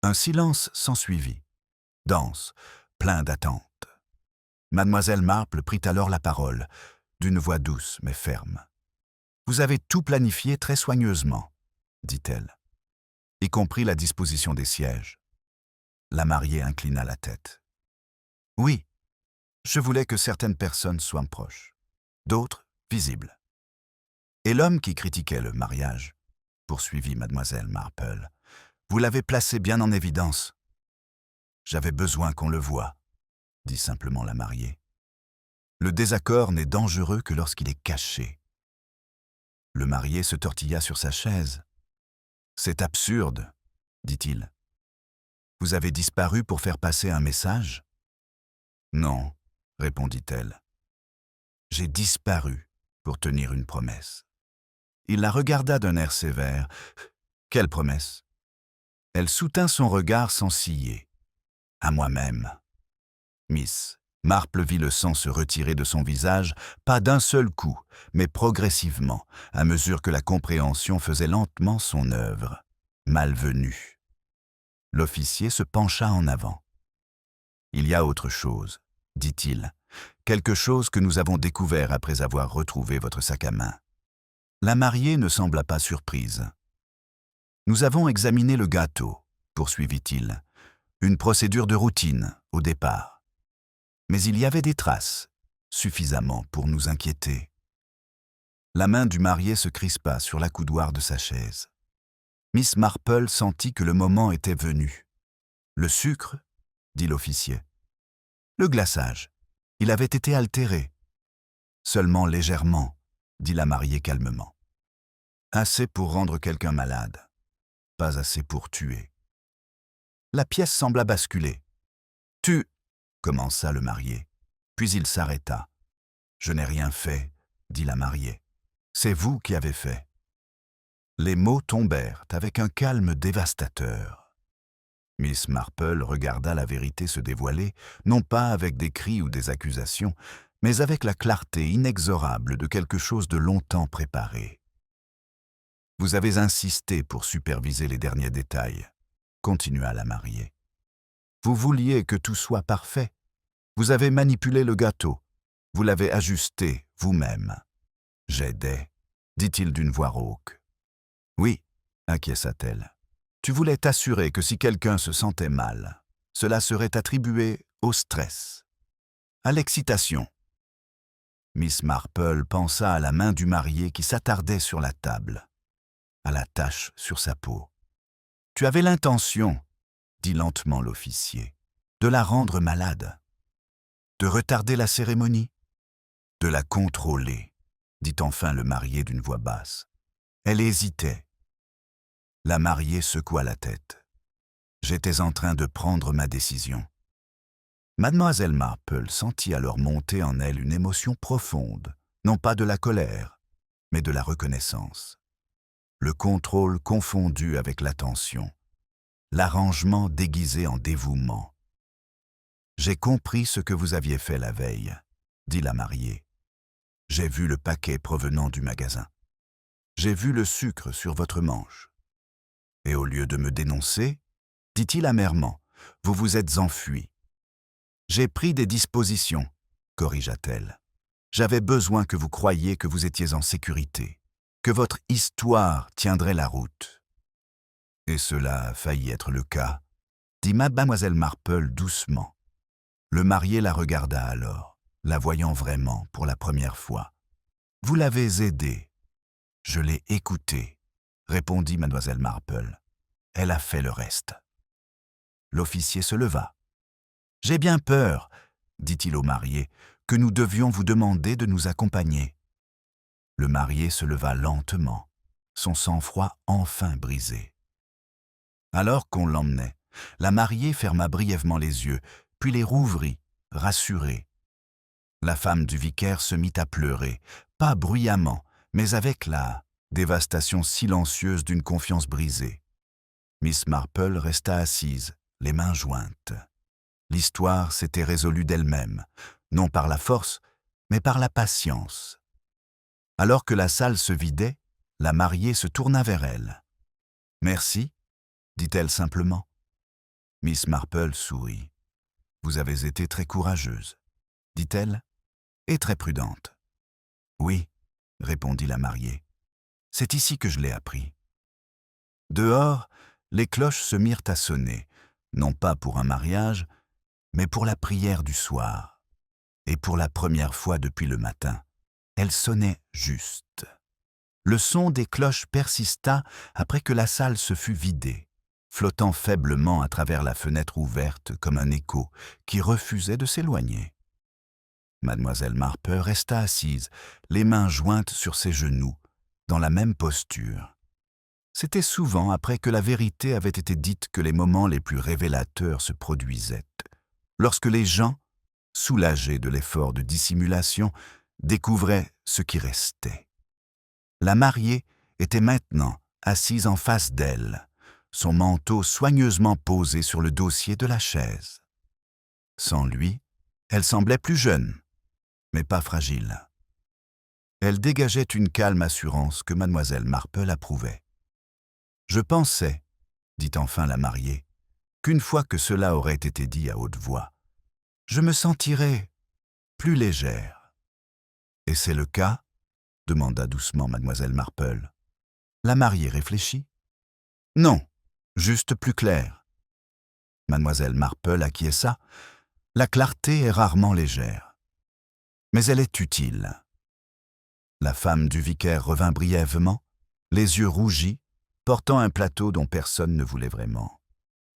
Un silence s'ensuivit, dense, plein d'attente. Mademoiselle Marple prit alors la parole, d'une voix douce mais ferme. Vous avez tout planifié très soigneusement, dit-elle, y compris la disposition des sièges. La mariée inclina la tête. Oui, je voulais que certaines personnes soient proches, d'autres visibles. Et l'homme qui critiquait le mariage, poursuivit mademoiselle Marple, vous l'avez placé bien en évidence. J'avais besoin qu'on le voie, dit simplement la mariée. Le désaccord n'est dangereux que lorsqu'il est caché. Le marié se tortilla sur sa chaise. C'est absurde, dit-il. Vous avez disparu pour faire passer un message ? Non, répondit-elle. J'ai disparu pour tenir une promesse. Il la regarda d'un air sévère. Quelle promesse ? Elle soutint son regard sans ciller. À moi-même. Miss Marple vit le sang se retirer de son visage, pas d'un seul coup, mais progressivement, à mesure que la compréhension faisait lentement son œuvre. Malvenue. L'officier se pencha en avant. Il y a autre chose, dit-il, quelque chose que nous avons découvert après avoir retrouvé votre sac à main. La mariée ne sembla pas surprise. Nous avons examiné le gâteau, poursuivit-il, une procédure de routine au départ. Mais il y avait des traces, suffisamment pour nous inquiéter. La main du marié se crispa sur l'accoudoir de sa chaise. Miss Marple sentit que le moment était venu. Le sucre, dit l'officier. Le glaçage, il avait été altéré. Seulement légèrement, dit la mariée calmement. Assez pour rendre quelqu'un malade, pas assez pour tuer. La pièce sembla basculer. Tu, commença le marié, puis il s'arrêta. Je n'ai rien fait, dit la mariée. C'est vous qui avez fait. Les mots tombèrent avec un calme dévastateur. Miss Marple regarda la vérité se dévoiler, non pas avec des cris ou des accusations, mais avec la clarté inexorable de quelque chose de longtemps préparé. Vous avez insisté pour superviser les derniers détails, continua la mariée. Vous vouliez que tout soit parfait. Vous avez manipulé le gâteau. Vous l'avez ajusté vous-même. J'aidais, dit-il d'une voix rauque. Oui, acquiesça-t-elle. Tu voulais t'assurer que si quelqu'un se sentait mal, cela serait attribué au stress, à l'excitation. Miss Marple pensa à la main du marié qui s'attardait sur la table, à la tache sur sa peau. Tu avais l'intention, dit lentement l'officier, de la rendre malade, de retarder la cérémonie, de la contrôler, dit enfin le marié d'une voix basse. Elle hésitait. La mariée secoua la tête. J'étais en train de prendre ma décision. Mademoiselle Marple sentit alors monter en elle une émotion profonde, non pas de la colère, mais de la reconnaissance. Le contrôle confondu avec l'attention, l'arrangement déguisé en dévouement. « J'ai compris ce que vous aviez fait la veille, » dit la mariée. J'ai vu le paquet provenant du magasin. J'ai vu le sucre sur votre manche. Et au lieu de me dénoncer, dit-il amèrement, vous vous êtes enfui. J'ai pris des dispositions, corrigea-t-elle. J'avais besoin que vous croyiez que vous étiez en sécurité, que votre histoire tiendrait la route. Et cela a failli être le cas, dit mademoiselle Marple doucement. Le marié la regarda alors, la voyant vraiment pour la première fois. Vous l'avez aidée. Je l'ai écoutée, répondit mademoiselle Marple. Elle a fait le reste. L'officier se leva. J'ai bien peur, dit-il au marié, que nous devions vous demander de nous accompagner. Le marié se leva lentement, son sang-froid enfin brisé. Alors qu'on l'emmenait, la mariée ferma brièvement les yeux, puis les rouvrit, rassurée. La femme du vicaire se mit à pleurer, pas bruyamment, mais avec la dévastation silencieuse d'une confiance brisée. Miss Marple resta assise, les mains jointes. L'histoire s'était résolue d'elle-même, non par la force, mais par la patience. Alors que la salle se vidait, la mariée se tourna vers elle. « Merci », dit-elle simplement. Miss Marple sourit. « Vous avez été très courageuse », dit-elle, « et très prudente. »« Oui », répondit la mariée. « C'est ici que je l'ai appris. » Dehors, les cloches se mirent à sonner, non pas pour un mariage, mais pour la prière du soir. Et pour la première fois depuis le matin, elle sonnait juste. Le son des cloches persista après que la salle se fut vidée, flottant faiblement à travers la fenêtre ouverte comme un écho qui refusait de s'éloigner. Mademoiselle Marple resta assise, les mains jointes sur ses genoux, dans la même posture. C'était souvent après que la vérité avait été dite que les moments les plus révélateurs se produisaient, lorsque les gens, soulagés de l'effort de dissimulation, découvraient ce qui restait. La mariée était maintenant assise en face d'elle, son manteau soigneusement posé sur le dossier de la chaise. Sans lui, elle semblait plus jeune, mais pas fragile. Elle dégageait une calme assurance que mademoiselle Marple approuvait. « Je pensais, dit enfin la mariée, qu'une fois que cela aurait été dit à haute voix, je me sentirais plus légère. »« Et c'est le cas ?» demanda doucement mademoiselle Marple. La mariée réfléchit. « Non, juste plus clair. » Mademoiselle Marple acquiesça. La clarté est rarement légère. Mais elle est utile. La femme du vicaire revint brièvement, les yeux rougis, portant un plateau dont personne ne voulait vraiment.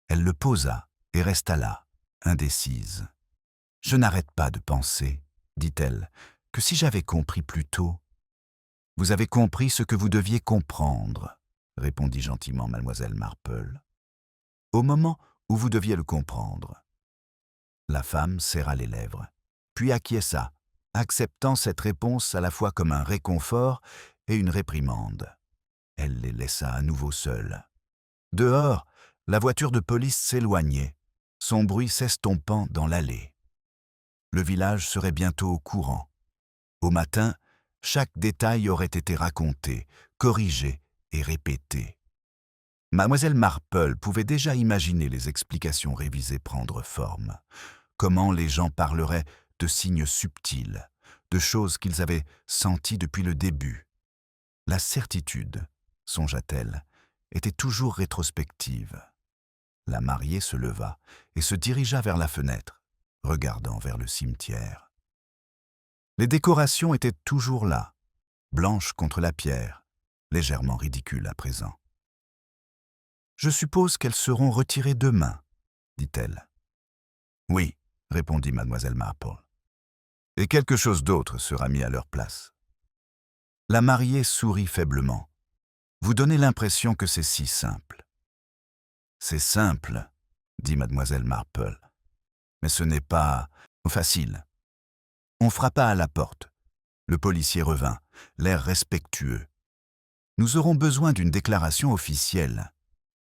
Elle le posa et resta là, indécise. « Je n'arrête pas de penser, dit-elle, que si j'avais compris plus tôt. »« Vous avez compris ce que vous deviez comprendre, répondit gentiment mademoiselle Marple. Au moment où vous deviez le comprendre. » La femme serra les lèvres, puis acquiesça, acceptant cette réponse à la fois comme un réconfort et une réprimande. Elle les laissa à nouveau seuls. Dehors, la voiture de police s'éloignait, son bruit s'estompant dans l'allée. Le village serait bientôt au courant. Au matin, chaque détail aurait été raconté, corrigé et répété. Mademoiselle Marple pouvait déjà imaginer les explications révisées prendre forme. Comment les gens parleraient de signes subtils, de choses qu'ils avaient senties depuis le début. La certitude, songea-t-elle, était toujours rétrospective. La mariée se leva et se dirigea vers la fenêtre, regardant vers le cimetière. Les décorations étaient toujours là, blanches contre la pierre, légèrement ridicules à présent. « Je suppose qu'elles seront retirées demain, » dit-elle. « Oui, » répondit mademoiselle Marple. « Et quelque chose d'autre sera mis à leur place. » La mariée sourit faiblement. « Vous donnez l'impression que c'est si simple. »« C'est simple, » dit mademoiselle Marple. « Mais ce n'est pas facile. » On frappa à la porte. Le policier revint, l'air respectueux. « Nous aurons besoin d'une déclaration officielle, »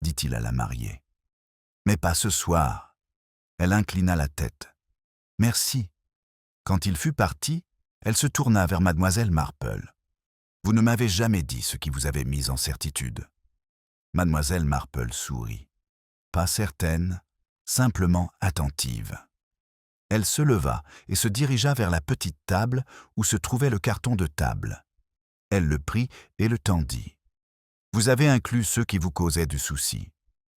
dit-il à la mariée. « Mais pas ce soir. » Elle inclina la tête. « Merci. » Quand il fut parti, Elle se tourna vers mademoiselle Marple. « Vous ne m'avez jamais dit ce qui vous avait mis en certitude. » Mademoiselle Marple sourit. Pas certaine, simplement attentive. Elle se leva et se dirigea vers la petite table où se trouvait le carton de table. Elle le prit et le tendit. « Vous avez inclus ceux qui vous causaient du souci, »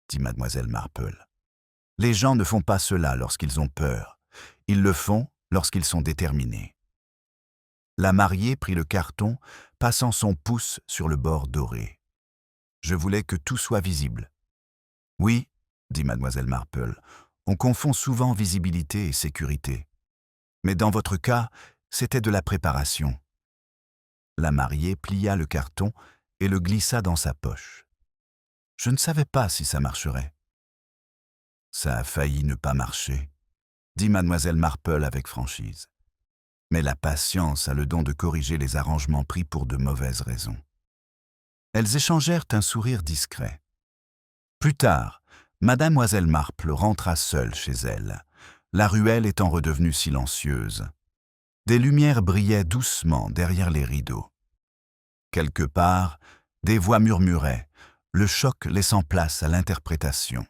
dit mademoiselle Marple. « Les gens ne font pas cela lorsqu'ils ont peur. Ils le font lorsqu'ils sont déterminés. » La mariée prit le carton, passant son pouce sur le bord doré. « Je voulais que tout soit visible. »« Oui, » dit mademoiselle Marple, « on confond souvent visibilité et sécurité. Mais dans votre cas, c'était de la préparation. » La mariée plia le carton et le glissa dans sa poche. « Je ne savais pas si ça marcherait. »« Ça a failli ne pas marcher, » dit mademoiselle Marple avec franchise. Mais la patience a le don de corriger les arrangements pris pour de mauvaises raisons. Elles échangèrent un sourire discret. Plus tard, mademoiselle Marple rentra seule chez elle, la ruelle étant redevenue silencieuse. Des lumières brillaient doucement derrière les rideaux. Quelque part, des voix murmuraient, le choc laissant place à l'interprétation.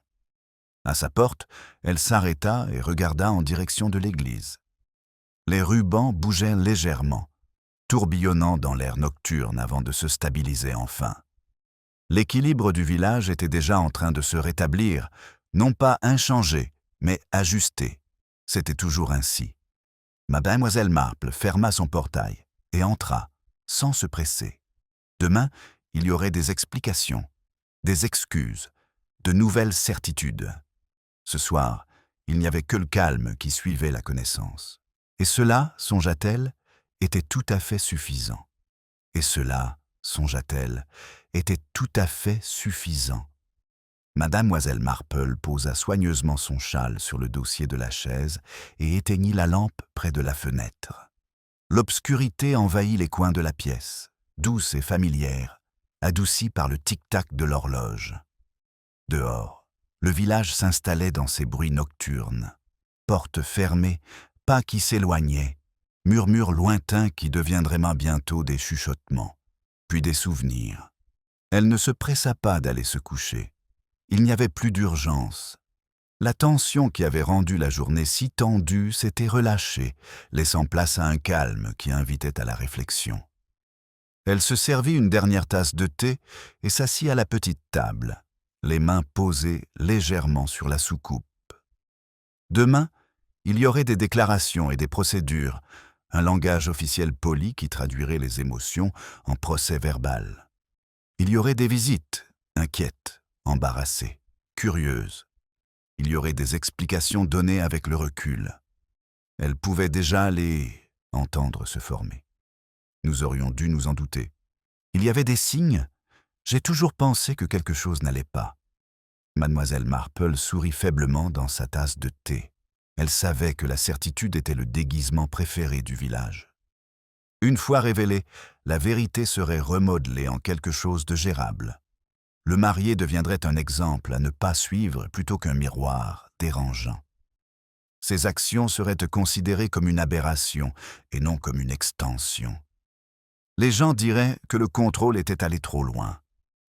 À sa porte, elle s'arrêta et regarda en direction de l'église. Les rubans bougeaient légèrement, tourbillonnant dans l'air nocturne avant de se stabiliser enfin. L'équilibre du village était déjà en train de se rétablir, non pas inchangé, mais ajusté. C'était toujours ainsi. Mademoiselle Marple ferma son portail et entra, sans se presser. Demain, il y aurait des explications, des excuses, de nouvelles certitudes. Ce soir, il n'y avait que le calme qui suivait la connaissance. Et cela, songea-t-elle, était tout à fait suffisant. Et cela, songea-t-elle, était tout à fait suffisant. Mademoiselle Marple posa soigneusement son châle sur le dossier de la chaise et éteignit la lampe près de la fenêtre. L'obscurité envahit les coins de la pièce, douce et familière, adoucie par le tic-tac de l'horloge. Dehors, le village s'installait dans ses bruits nocturnes. Portes fermées, pas qui s'éloignaient, murmures lointains qui deviendraient bientôt des chuchotements, puis des souvenirs. Elle ne se pressa pas d'aller se coucher. Il n'y avait plus d'urgence. La tension qui avait rendu la journée si tendue s'était relâchée, laissant place à un calme qui invitait à la réflexion. Elle se servit une dernière tasse de thé et s'assit à la petite table, les mains posées légèrement sur la soucoupe. Demain, il y aurait des déclarations et des procédures, un langage officiel poli qui traduirait les émotions en procès verbal. Il y aurait des visites, inquiètes, embarrassées, curieuses. Il y aurait des explications données avec le recul. Elle pouvait déjà les entendre se former. Nous aurions dû nous en douter. Il y avait des signes. J'ai toujours pensé que quelque chose n'allait pas. Mademoiselle Marple sourit faiblement dans sa tasse de thé. Elle savait que la certitude était le déguisement préféré du village. Une fois révélée, la vérité serait remodelée en quelque chose de gérable. Le marié deviendrait un exemple à ne pas suivre plutôt qu'un miroir dérangeant. Ses actions seraient considérées comme une aberration et non comme une extension. Les gens diraient que le contrôle était allé trop loin,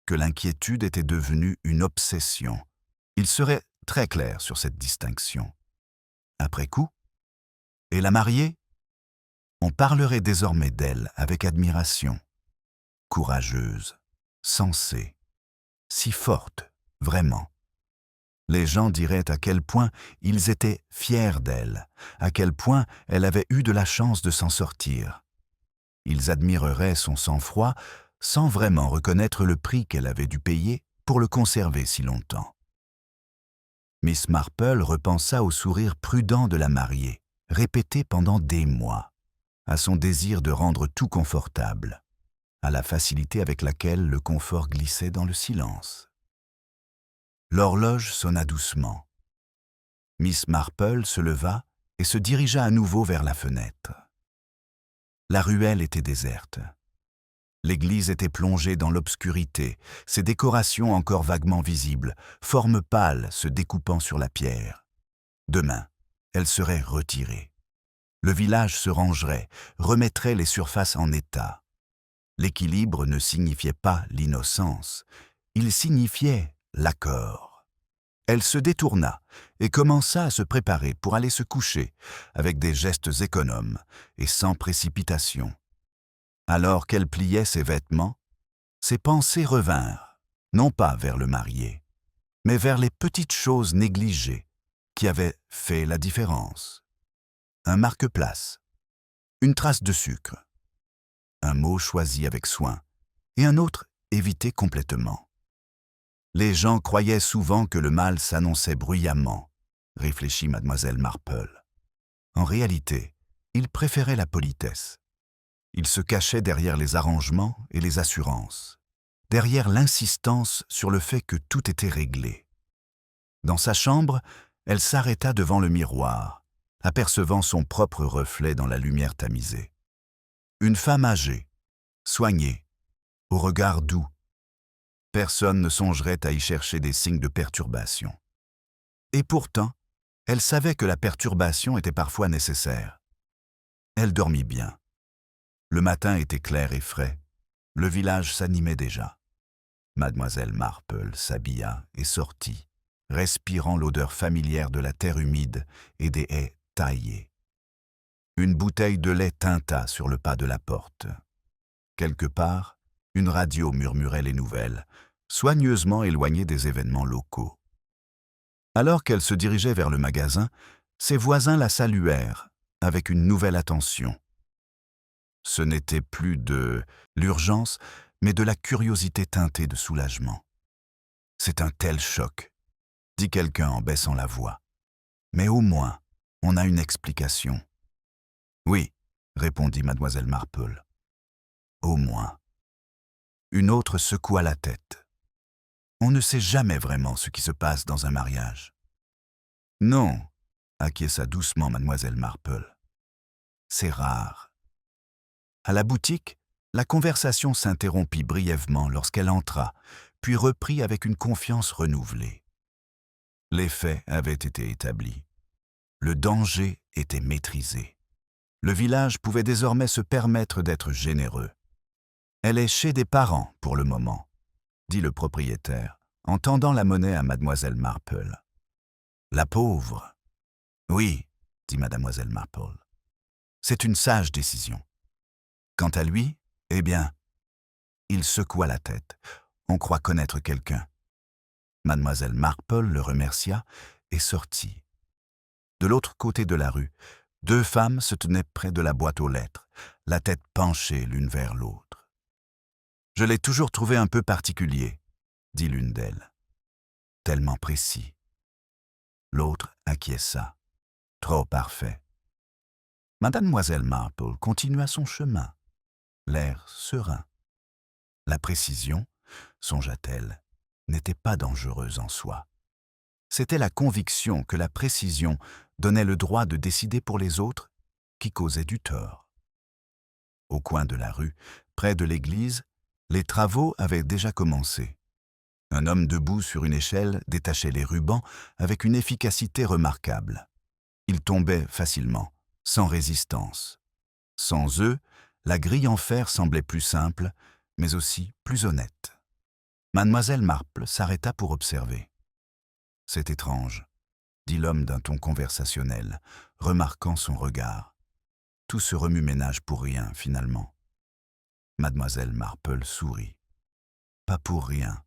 que l'inquiétude était devenue une obsession. Il serait très clair sur cette distinction. Après coup, et la mariée? On parlerait désormais d'elle avec admiration. Courageuse, sensée, si forte, vraiment. Les gens diraient à quel point ils étaient fiers d'elle, à quel point elle avait eu de la chance de s'en sortir. Ils admireraient son sang-froid sans vraiment reconnaître le prix qu'elle avait dû payer pour le conserver si longtemps. Miss Marple repensa au sourire prudent de la mariée, répété pendant des mois, à son désir de rendre tout confortable, à la facilité avec laquelle le confort glissait dans le silence. L'horloge sonna doucement. Miss Marple se leva et se dirigea à nouveau vers la fenêtre. La ruelle était déserte. L'église était plongée dans l'obscurité, ses décorations encore vaguement visibles, formes pâles se découpant sur la pierre. Demain, elle serait retirée. Le village se rangerait, remettrait les surfaces en état. L'équilibre ne signifiait pas l'innocence, il signifiait l'accord. Elle se détourna et commença à se préparer pour aller se coucher, avec des gestes économes et sans précipitation. Alors qu'elle pliait ses vêtements, ses pensées revinrent, non pas vers le marié, mais vers les petites choses négligées qui avaient fait la différence. Un marque-place, une trace de sucre, un mot choisi avec soin et un autre évité complètement. Les gens croyaient souvent que le mal s'annonçait bruyamment, réfléchit mademoiselle Marple. En réalité, ils préféraient la politesse. Ils se cachaient derrière les arrangements et les assurances, derrière l'insistance sur le fait que tout était réglé. Dans sa chambre, elle s'arrêta devant le miroir, apercevant son propre reflet dans la lumière tamisée. Une femme âgée, soignée, au regard doux. Personne ne songerait à y chercher des signes de perturbation. Et pourtant, elle savait que la perturbation était parfois nécessaire. Elle dormit bien. Le matin était clair et frais. Le village s'animait déjà. Mademoiselle Marple s'habilla et sortit, respirant l'odeur familière de la terre humide et des haies taillées. Une bouteille de lait tinta sur le pas de la porte. Quelque part, une radio murmurait les nouvelles, soigneusement éloignée des événements locaux. Alors qu'elle se dirigeait vers le magasin, ses voisins la saluèrent avec une nouvelle attention. Ce n'était plus de l'urgence, mais de la curiosité teintée de soulagement. « C'est un tel choc », dit quelqu'un en baissant la voix. « Mais au moins, on a une explication. »« Oui, » répondit mademoiselle Marple. « Au moins. » Une autre secoua la tête. « On ne sait jamais vraiment ce qui se passe dans un mariage. »« Non, » acquiesça doucement mademoiselle Marple. « C'est rare. » À la boutique, la conversation s'interrompit brièvement lorsqu'elle entra, puis reprit avec une confiance renouvelée. Les faits avaient été établis. Le danger était maîtrisé. Le village pouvait désormais se permettre d'être généreux. « Elle est chez des parents pour le moment, » dit le propriétaire, en tendant la monnaie à mademoiselle Marple. « La pauvre !»« Oui, » dit mademoiselle Marple. « C'est une sage décision. » Quant à lui, eh bien, il secoua la tête. On croit connaître quelqu'un. Mademoiselle Marple le remercia et sortit. De l'autre côté de la rue, deux femmes se tenaient près de la boîte aux lettres, la tête penchée l'une vers l'autre. « Je l'ai toujours trouvé un peu particulier, » dit l'une d'elles. « Tellement précis. » L'autre acquiesça. « Trop parfait. » Mademoiselle Marple continua son chemin, l'air serein. La précision, songea-t-elle, n'était pas dangereuse en soi. C'était la conviction que la précision donnait le droit de décider pour les autres qui causait du tort. Au coin de la rue, près de l'église, les travaux avaient déjà commencé. Un homme debout sur une échelle détachait les rubans avec une efficacité remarquable. Ils tombaient facilement, sans résistance. Sans eux, la grille en fer semblait plus simple, mais aussi plus honnête. Mademoiselle Marple s'arrêta pour observer. « C'est étrange, » dit l'homme d'un ton conversationnel, remarquant son regard. « Tout ce remue-ménage pour rien, finalement. » Mademoiselle Marple sourit. « Pas pour rien, »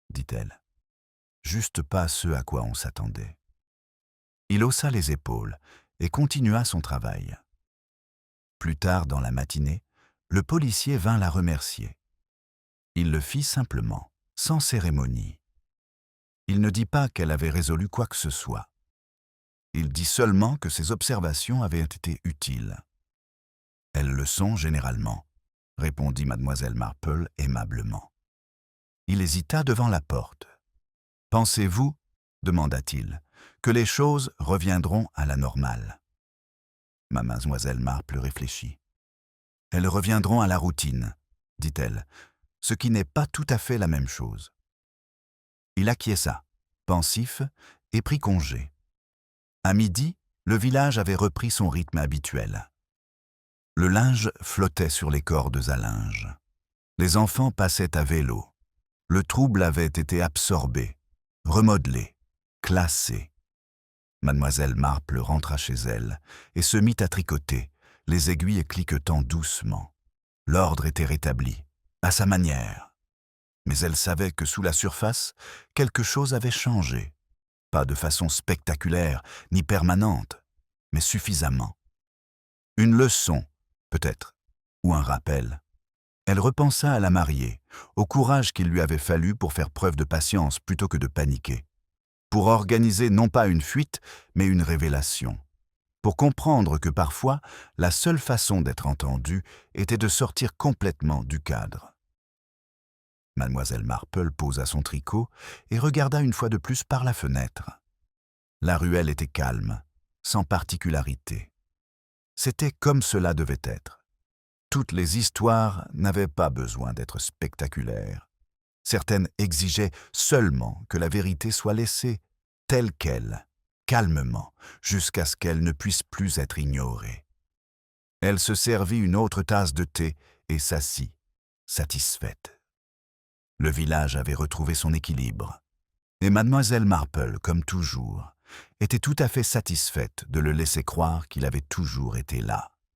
dit-elle. « Juste pas ce à quoi on s'attendait. » Il haussa les épaules et continua son travail. Plus tard dans la matinée, le policier vint la remercier. Il le fit simplement, sans cérémonie. Il ne dit pas qu'elle avait résolu quoi que ce soit. Il dit seulement que ses observations avaient été utiles. « Elles le sont généralement, » répondit mademoiselle Marple aimablement. Il hésita devant la porte. « Pensez-vous, » demanda-t-il, « que les choses reviendront à la normale ?» Mademoiselle Marple réfléchit. « Elles reviendront à la routine, » dit-elle, ce qui n'est pas tout à fait la même chose. Il acquiesça, pensif, et prit congé. À midi, Le village avait repris son rythme habituel. Le linge flottait sur les cordes à linge. Les enfants passaient à vélo. Le trouble avait été absorbé, remodelé, classé. Mademoiselle Marple rentra chez elle et se mit à tricoter, les aiguilles cliquetant doucement. L'ordre était rétabli, à sa manière. Mais elle savait que sous la surface, quelque chose avait changé. Pas de façon spectaculaire ni permanente, mais suffisamment. Une leçon, peut-être, ou un rappel. Elle repensa à la mariée, au courage qu'il lui avait fallu pour faire preuve de patience plutôt que de paniquer. Pour organiser non pas une fuite, mais une révélation. Pour comprendre que parfois, la seule façon d'être entendue était de sortir complètement du cadre. Mademoiselle Marple posa son tricot et regarda une fois de plus par la fenêtre. La ruelle était calme, sans particularité. C'était comme cela devait être. Toutes les histoires n'avaient pas besoin d'être spectaculaires. Certaines exigeaient seulement que la vérité soit laissée telle qu'elle, calmement, jusqu'à ce qu'elle ne puisse plus être ignorée. Elle se servit une autre tasse de thé et s'assit, satisfaite. Le village avait retrouvé son équilibre, et mademoiselle Marple, comme toujours, était tout à fait satisfaite de le laisser croire qu'il avait toujours été là.